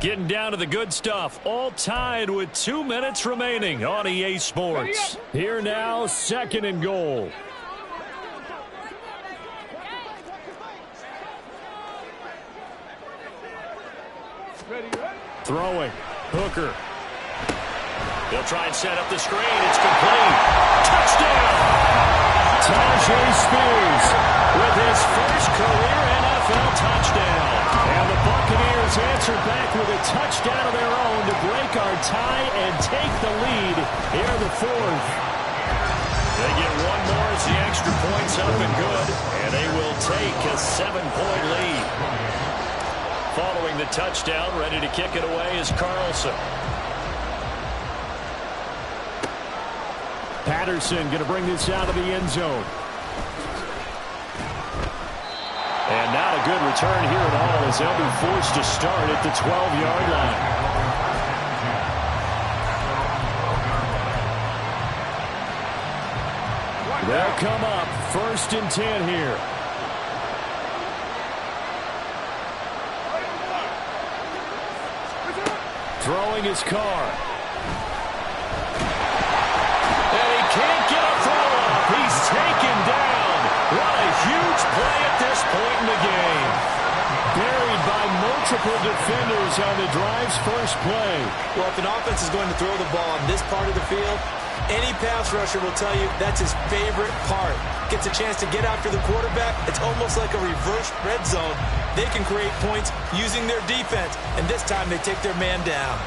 Getting down to the good stuff. All tied with 2 minutes remaining on EA Sports. Here now, 2nd and goal. Throwing. Hooker. He'll try and set up the screen. It's complete. Touchdown! Tajay Spears with his first career NFL touchdown. And the Buccaneers answer back with a touchdown of their own to break our tie and take the lead here in the 4th. They get one more as the extra point's up and good. And they will take a 7-point lead. Following the touchdown, ready to kick it away is Carlson. Patterson going to bring this out of the end zone. And not a good return here at all as they'll be forced to start at the 12-yard line. They'll come up 1st and 10 here. Throwing his car. And he can't get a throw off. He's taken down. What a huge play at this point in the game. Buried by multiple defenders on the drive's first play. Well, if an offense is going to throw the ball on this part of the field, any pass rusher will tell you that's his favorite part. Gets a chance to get after the quarterback. It's almost like a reverse red zone. They can create points using their defense, and this time they take their man down.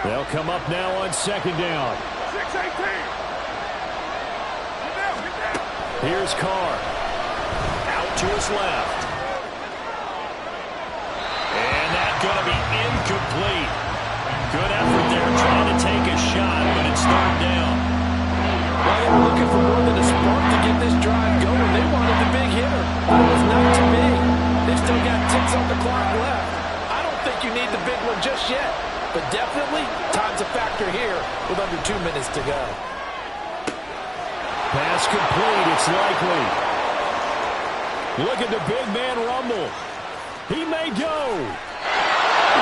They'll come up now on 2nd down. 6-18. Get down. Here's Carr. Out to his left. And that's going to be incomplete. Good effort there trying to take a shot, but it's 3rd down. Well, they were looking for more than a spark to get this drive going. They wanted the big hitter, but it was not to be. They've still got ticks on the clock left. I don't think you need the big one just yet, but definitely time's a factor here with under 2 minutes to go. Pass complete, it's likely. Look at the big man rumble. He may go.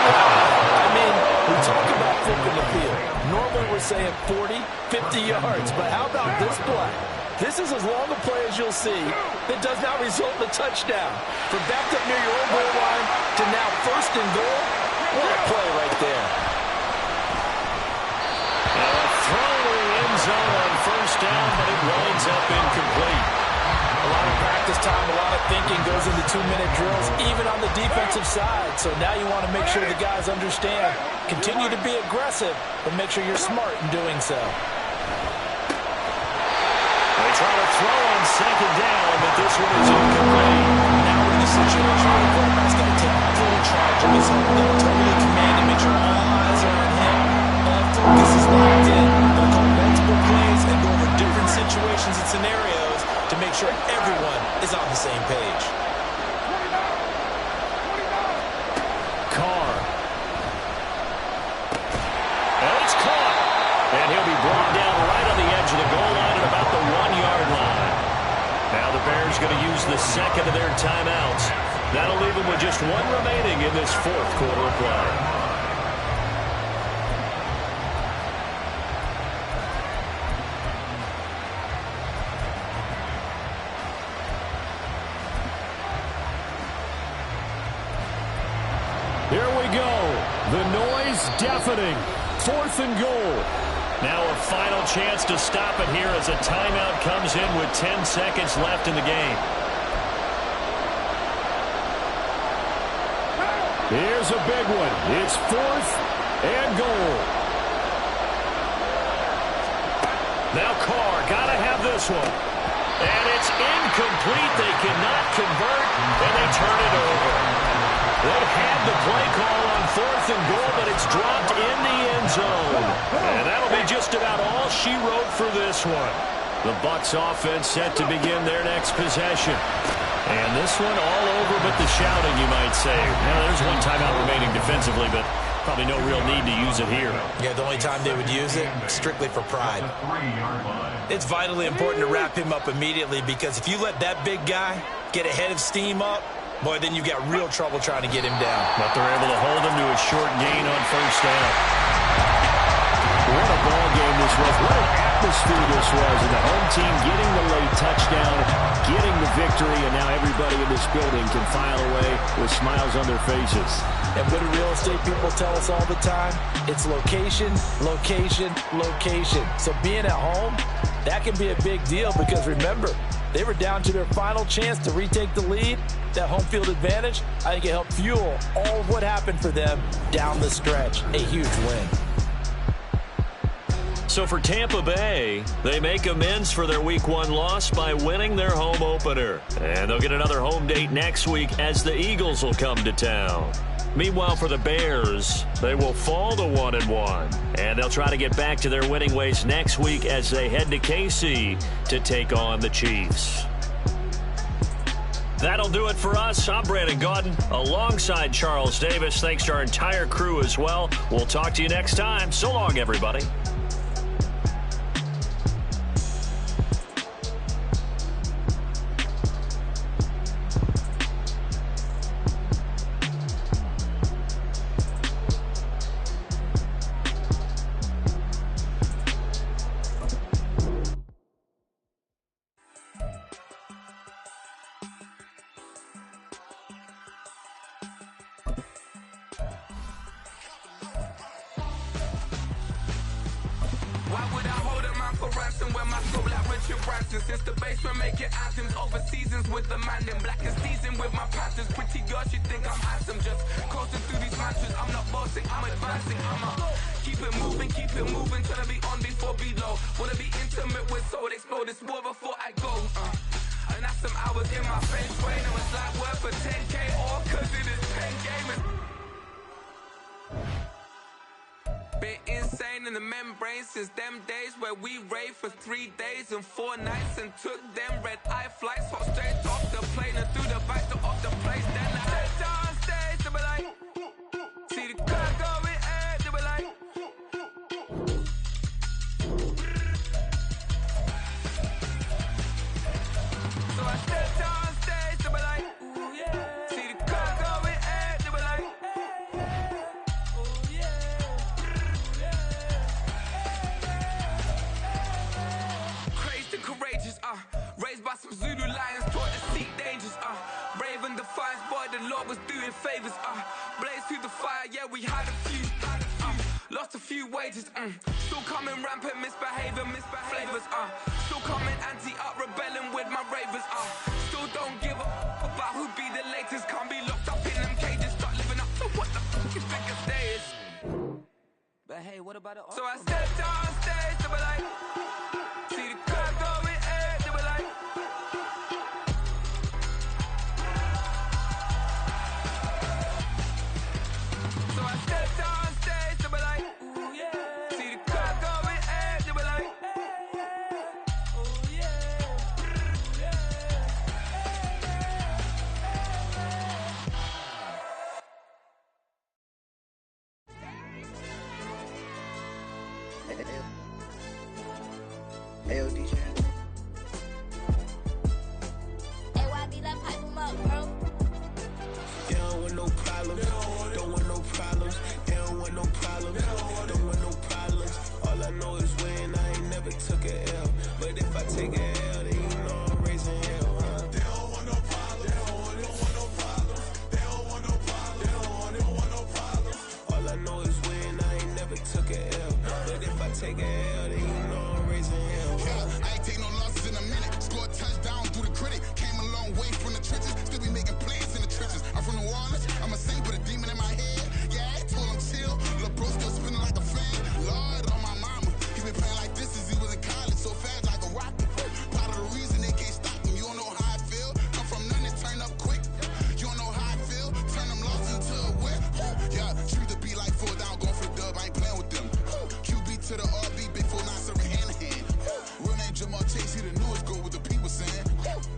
I mean, we talk about flipping the field. Normally we're saying 40, 50 yards, but how about this play? This is as long a play as you'll see that does not result in a touchdown. From backed up near your own goal line to now first and goal, what a play right there. A throw to the end zone on first down, but it winds up incomplete. A lot of practice time, a lot of thinking goes into 2-minute drills, even on the defensive side. So now you want to make sure the guys understand. Continue to be aggressive, but make sure you're smart in doing so. They try to throw on second down, but this one is incomplete. Now we're in the situation where the quarterback's got to take full charge of his own. Totally command and make sure all eyes are on him. All focus is locked in. They'll call multiple plays and go over different situations and scenarios to make sure everyone is on the same page. Carr. And it's caught. And he'll be brought down right on the edge of the goal line at about the 1-yard line. Now the Bears going to use the second of their timeouts. That'll leave them with just one remaining in this fourth quarter of play. Here we go. The noise deafening. Fourth and goal. Now a final chance to stop it here as a timeout comes in with 10 seconds left in the game. Here's a big one. It's fourth and goal. Now Carr, gotta have this one. And it's incomplete. They cannot convert, and they turn it over. They had the play call on fourth and goal, but it's dropped in the end zone. And that'll be just about all she wrote for this one. The Bucs offense set to begin their next possession. And this one all over but the shouting, you might say. Now, there's one timeout remaining defensively, but probably no real need to use it here. Yeah, the only time they would use it, strictly for pride. It's vitally important to wrap him up immediately because if you let that big guy get ahead of steam up, boy, then you've got real trouble trying to get him down. But they're able to hold him to a short gain on first down. What a ball game this was. What an atmosphere this was. And the home team getting the late touchdown, getting the victory, and now everybody in this building can file away with smiles on their faces. And what do real estate people tell us all the time? It's location, location, location. So being at home, that can be a big deal because remember, they were down to their final chance to retake the lead. That home field advantage, I think it helped fuel all of what happened for them down the stretch. A huge win. So for Tampa Bay, they make amends for their Week 1 loss by winning their home opener. And they'll get another home date next week as the Eagles will come to town. Meanwhile, for the Bears, they will fall to 1-1. And they'll try to get back to their winning ways next week as they head to KC to take on the Chiefs. That'll do it for us. I'm Brandon Gaudin alongside Charles Davis. Thanks to our entire crew as well. We'll talk to you next time. So long, everybody. Since the basement making anthems over seasons with the man in black and season with my patterns. Pretty girl, she think I'm handsome. Just coasting through these matches. I'm not bossing, I'm advancing. Keep it moving, trying to be on before below. Wanna be intimate with soul, explore this war before I go. And that's some hours in my face brain. It was like work for 10K all cause it is 10 gamers. Been insane in the membrane since them days where we raved for 3 days and 4 nights and took them red eye flights, hot straight off the plane and through the back door of the place. Then I stepped on stage, they were like, see the crowd going, they were like, so I stepped on stage, they were like, ooh yeah, see the crowd going, Lord was doing favors. Blaze through the fire, yeah, we had a few. Lost a few wages. Still coming rampant, misbehavior, flavors. Still coming anti-up, rebelling with my ravers. Still don't give up about who be the latest. Can't be locked up in them cages. Start living up to what the fuck you think a day is. But hey, what about it? So I stepped on stage, they were like, see the crowd going air, they were like. So I stepped on stage, they were like, ooh yeah. See the crowd going air, they were like, ooh yeah. Hell, DJ. AYB, let pipe him up, bro. They don't want no problems. Don't want no problems. They don't want no problems. Don't want no problems. All I know is win. I ain't never took a L. But if I take a L, then you know I'm raising hell, huh? They don't want no problems. They don't want no problems. They don't want no problems. They don't want no problems. All I know is win. I ain't never took a L. But if I take a L, then you know I'm raising hell, huh? I ain't take no losses in a minute. Scored touchdown through the critic. Came a long way from the trenches. Still be making plays in the trenches. I'm from New Orleans. I'm a saint, but a demon in my head. Yeah, I told him chill. Lil' bro still spinning like a fan. Lord on my mama. He been playing like this since he was in college. So fast like a rocket. Part of the reason they can't stop him. You don't know how I feel. Come from nothing, turn up quick. You don't know how I feel. Turn them losses into a whip. Yeah, treat the beat like 4 down. Going for the dub. I ain't playing with them. QB to the RB. Big 4-9 serving hand to hand. Real name Jamal Chase. He the newest go with the people saying.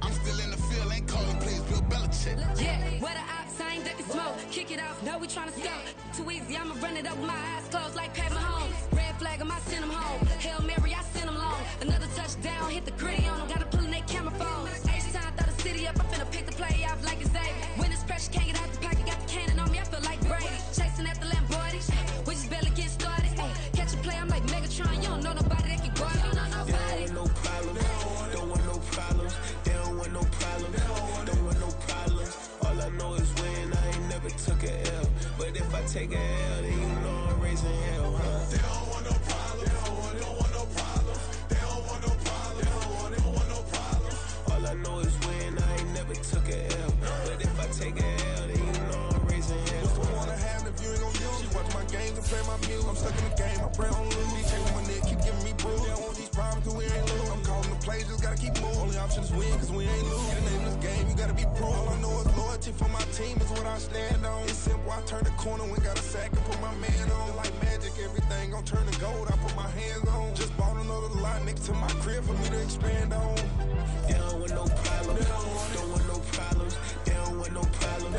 I'm still in the field. Ain't calling plays. Bill Belichick. Yeah, where the ops, I ain't ducking smoke. Kick it off, know we tryna score. Too easy, I'ma run it up with my eyes closed like Pat Mahomes. Red flag, I send him home. Hail Mary, I send him long. Another touchdown, hit the gritty on them. Gotta pull in they camera phones. H-time, throw the city up. I'm finna pick the play off like it's Xavier. When it's pressure, can't get out the pocket. Got the cannon on me, I feel like Brady. Chasing at the Lamborghini. We just barely get started. Ay, catch a play, I'm like Megatron. You don't know nobody that can guard it. You don't know nobody. They don't want no problems. Don't want no problems. They don't want no problems. Don't want no problems. All I know is win. I ain't never took a L. But if I take a L, then you know I'm raising hell, huh? They don't want no problems. They don't want no problems. They don't want no problems. They don't want no problems. All I know is win. I ain't never took a L. But if I take a L, then you know I'm raising hell. What's the point of having if you ain't gon' use? She watch my games and play my music. I'm stuck in the game. I pray on lose. DJ with my neck keep giving me bruise. They don't want these problems 'cause we ain't lose. I'm calling the plays, just gotta keep moving. Only option is win 'cause we ain't lose. The name of this game, you gotta be pro. All I know is loyalty for my team is what I stand on. It's simple. I turn the corner when got a sack and put my man on. Like magic, everything gon' turn to gold. I put my hands on. Just bought another lot next to my crib for me to expand on. They don't want no problems. Don't want no problems. They don't want no problems.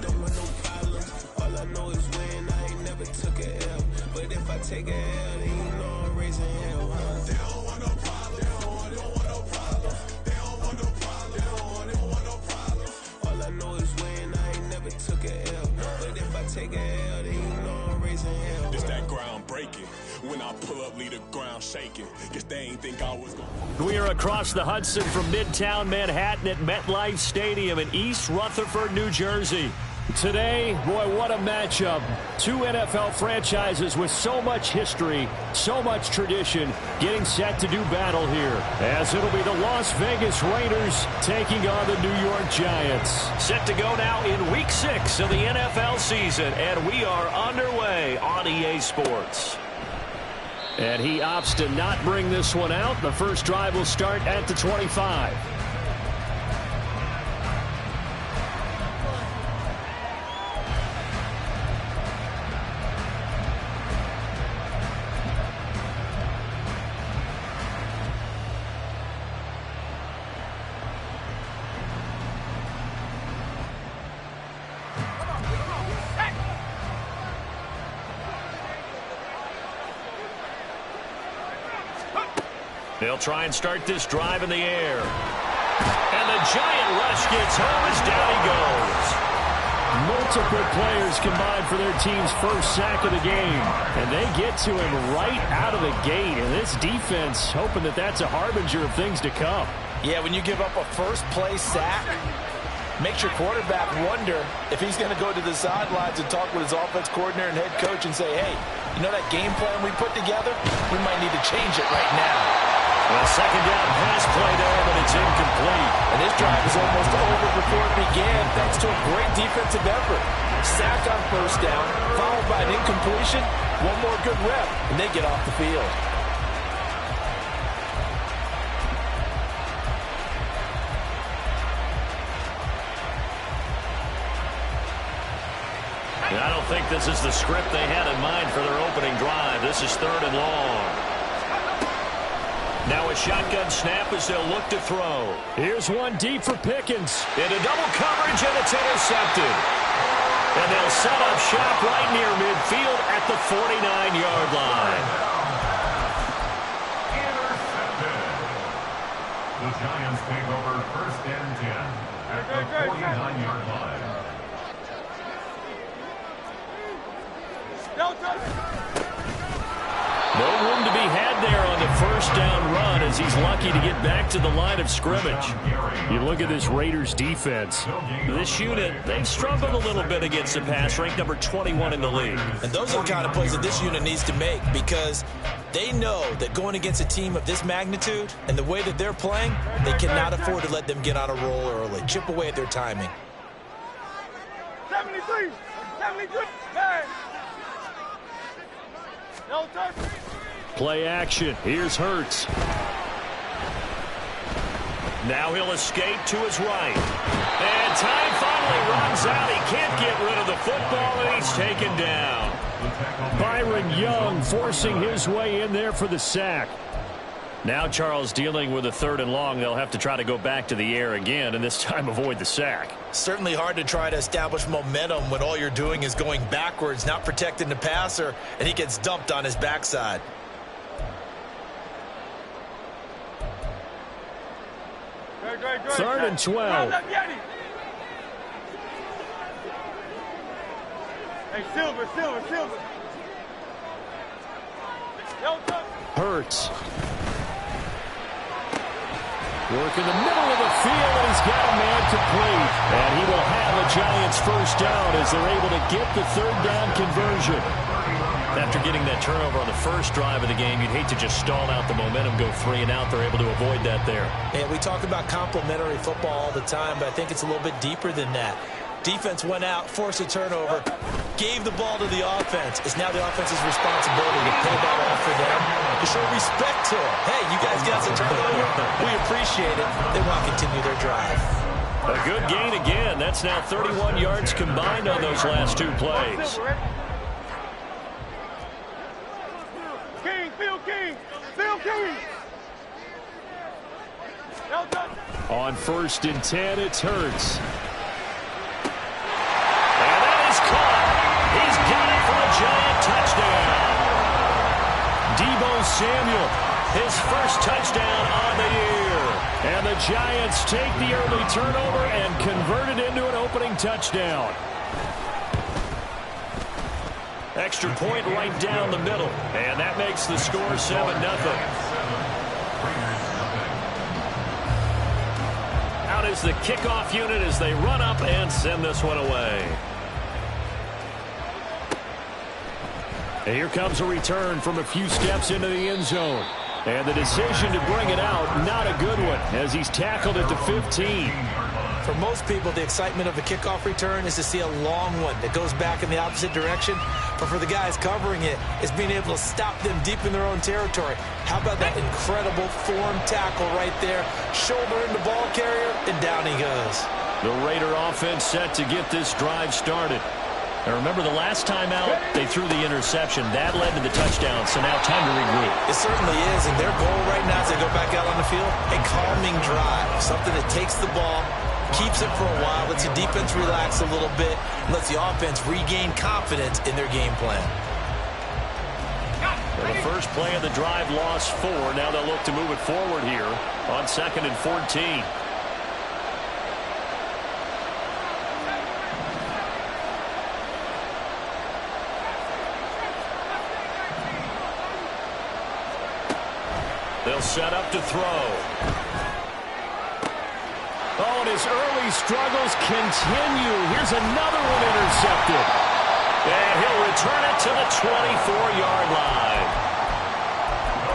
Don't want no problems. All I know is win. I ain't never took a L. But if I take a L, then you know I'm raising hell, huh? They don't want no problems. They don't want no problems. They don't want no problems. They don't want no problems. All I know is win. I ain't never took a L. But if I take a L, then you know I'm raising hell. It's that ground breaking. When I pull up, leave the ground shaking. Guess they ain't think I was gonna. We are across the Hudson from Midtown Manhattan at MetLife Stadium in East Rutherford, New Jersey. Today, boy, what a matchup. Two NFL franchises with so much history, so much tradition, getting set to do battle here. As it'll be the Las Vegas Raiders taking on the New York Giants. Set to go now in Week 6 of the NFL season, and we are underway on EA Sports. And he opts to not bring this one out. The first drive will start at the 25. They'll try and start this drive in the air. And the giant rush gets home as down he goes. Multiple players combined for their team's first sack of the game. And they get to him right out of the gate. And this defense hoping that that's a harbinger of things to come. Yeah, when you give up a first-play sack, Makes your quarterback wonder if he's going to go to the sidelines and talk with his offense coordinator and head coach and say, hey, you know that game plan we put together? We might need to change it right now. Well, second down pass play there, but it's incomplete. And this drive is almost over before it began thanks to a great defensive effort. Sack on first down, followed by an incompletion. One more good rep, and they get off the field. I don't think this is the script they had in mind for their opening drive. This is 3rd and long. Now a shotgun snap as they'll look to throw. Here's one deep for Pickens. Into double coverage, and it's intercepted. And they'll set up shop right near midfield at the 49-yard line. Intercepted. The Giants take over 1st and 10 at the 49-yard line. No room to be had there on the first down run as he's lucky to get back to the line of scrimmage. You look at this Raiders defense. This unit, they've struggled a little bit against the pass, ranked number 21 in the league. And those are the kind of plays that this unit needs to make because they know that going against a team of this magnitude and the way that they're playing, they cannot afford to let them get on a roll early. Chip away at their timing. 73, 73, hey. No touch. Play action. Here's Hurts. Now he'll escape to his right. And time finally runs out. He can't get rid of the football, and he's taken down. Byron Young forcing his way in there for the sack. Now Charles dealing with a 3rd and long. They'll have to try to go back to the air again, and this time avoid the sack. Certainly hard to try to establish momentum when all you're doing is going backwards, not protecting the passer, and he gets dumped on his backside. Great. 3rd and 12. Hey, Silver. Hurts. Work in the middle of the field, and he's got a man complete. And he will have a Giants first down as they're able to get the 3rd down conversion. After getting that turnover on the first drive of the game, you'd hate to just stall out the momentum, go 3 and out. They're able to avoid that there. And we talk about complementary football all the time, but I think it's a little bit deeper than that. Defense went out, forced a turnover, gave the ball to the offense. It's now the offense's responsibility to pay that off for them, to show respect to them. Hey, you guys got the turnover. We appreciate it. They want to continue their drive. A good gain again. That's now 31 yards combined on those last 2 plays. Phil King. On 1st and 10, it's Hurts. And that is caught. He's got it for a Giant touchdown. Deebo Samuel, his first touchdown on the year. And the Giants take the early turnover and convert it into an opening touchdown. Extra point right down the middle. And that makes the score 7-0. Out is the kickoff unit as they run up and send this one away. And here comes a return from a few steps into the end zone. And the decision to bring it out, not a good one, as he's tackled at the 15. For most people, the excitement of a kickoff return is to see a long one that goes back in the opposite direction. But for the guys covering it, it's being able to stop them deep in their own territory. How about that incredible form tackle right there? Shoulder in the ball carrier, and down he goes. The Raider offense set to get this drive started. And remember, the last time out, they threw the interception. That led to the touchdown, so now time to regroup. It certainly is, and their goal right now as they go back out on the field, a calming drive, something that takes the ball, keeps it for a while, lets the defense relax a little bit, lets the offense regain confidence in their game plan. Well, the first play of the drive lost 4. Now they'll look to move it forward here on 2nd and 14. They'll set up to throw. Oh, and his early struggles continue. Here's another one intercepted. And he'll return it to the 24-yard line.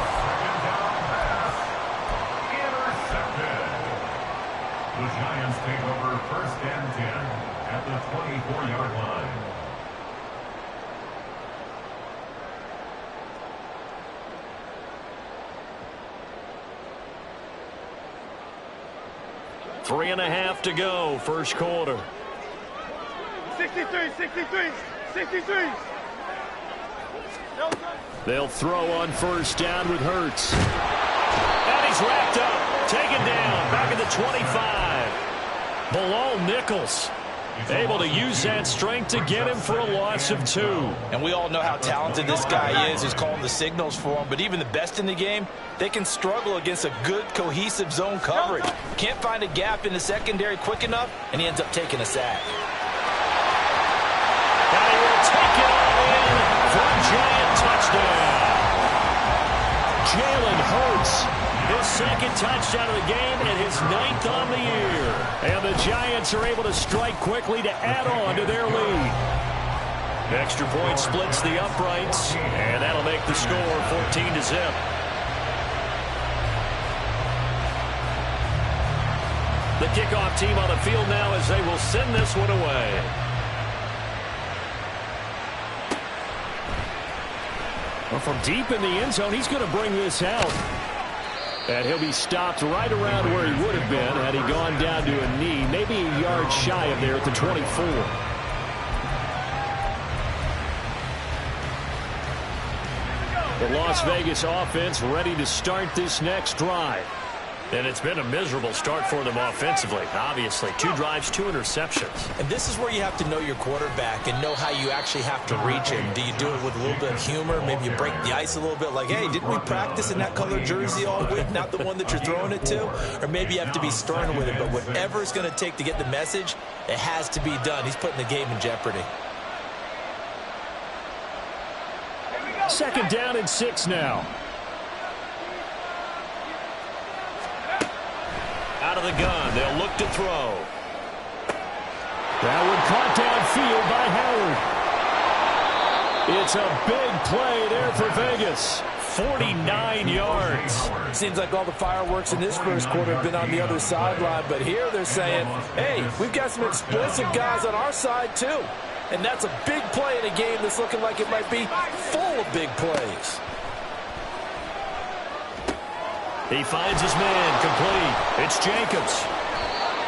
Second down pass. Intercepted. The Giants take over 1st and 10 at the 24-yard line. Three and a half to go, first quarter. 63, 63, 63. They'll throw on first down with Hurts. And he's wrapped up. Taken down. Back at the 25. Below Nichols. Able to use that strength to get him for a loss of 2. And we all know how talented this guy is. He's calling the signals for him. But even the best in the game, they can struggle against a good, cohesive zone coverage. Can't find a gap in the secondary quick enough, and he ends up taking a sack. And he will take it all in for a Giant touchdown. Jalen Hurts, his second touchdown of the game and his 9th on the year. And the Giants are able to strike quickly to add on to their lead. Extra point splits the uprights, and that'll make the score 14-0. The kickoff team on the field now as they will send this one away. Well, from deep in the end zone, he's going to bring this out. And he'll be stopped right around where he would have been had he gone down to a knee, maybe a yard shy of there at the 24. The Las Vegas offense ready to start this next drive. And it's been a miserable start for them offensively, obviously. 2 drives, 2 interceptions. And this is where you have to know your quarterback and know how you actually have to reach him. Do you do it with a little bit of humor? Maybe you break the ice a little bit like, hey, didn't we practice in that color jersey all week, not the one that you're throwing it to? Or maybe you have to be stern with it. But whatever it's going to take to get the message, it has to be done. He's putting the game in jeopardy. Second down and 6 now. Out of the gun, they'll look to throw. That one caught downfield by Howard. It's a big play there for Vegas. 49 yards. Seems like all the fireworks in this first quarter have been on the other sideline, but here they're saying, hey, we've got some explosive guys on our side too. And that's a big play in a game that's looking like it might be full of big plays. He finds his man complete. It's Jacobs.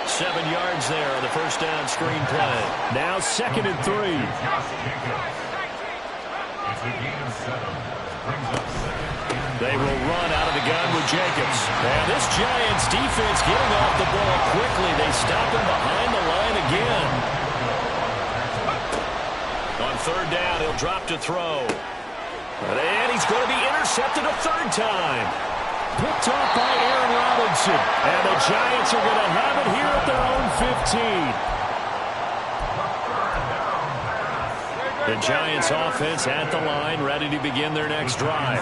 7 yards there on the first down screen play. Now 2nd and 3. They will run out of the gun with Jacobs. And this Giants defense getting off the ball quickly. They stop him behind the line again. On 3rd down, he'll drop to throw. And he's going to be intercepted a 3rd time. Picked off by Aaron Robinson. And the Giants are going to have it here at their own 15. The Giants offense at the line, ready to begin their next drive.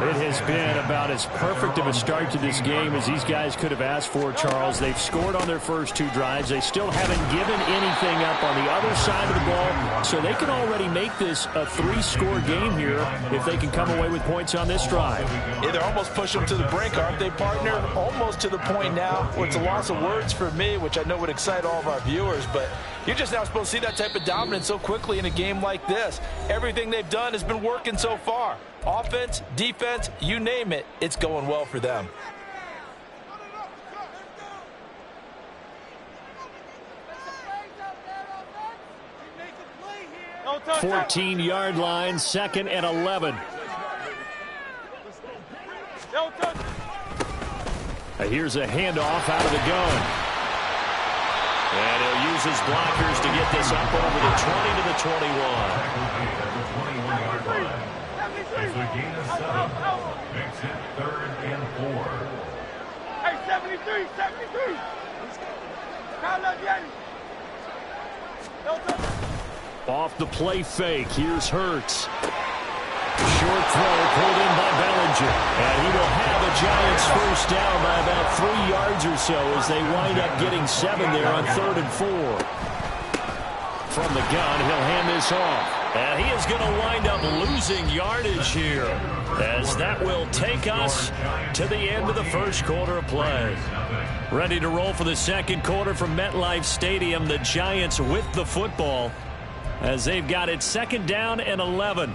It has been about as perfect of a start to this game as these guys could have asked for, Charles. They've scored on their first 2 drives. They still haven't given anything up on the other side of the ball, so they can already make this a 3-score game here if they can come away with points on this drive. Yeah, they're almost pushing them to the brink, aren't they, partner? Almost to the point now where it's a loss of words for me, which I know would excite all of our viewers, but you're just not supposed to see that type of dominance so quickly in a game like this. Everything they've done has been working so far. Offense, defense, you name it, it's going well for them. No touch. 14-yard line, 2nd and 11. No touch. Here's a handoff out of the gun. And he'll use his blockers to get this up over the 20 to the 21. It's a gain of 7. Makes it 3rd and 4. Hey, 73, 73. Count up, Yanni. No touch. Off the play fake, here's Hurts. Short throw pulled in by Bellinger. And he will have it the Giants first down by about 3 yards or so as they wind up getting 7 there on 3rd and 4. From the gun, he'll hand this off. And he is going to wind up losing yardage here, as that will take us to the end of the first quarter of play. Ready to roll for the second quarter from MetLife Stadium. The Giants with the football as they've got it 2nd down and 11.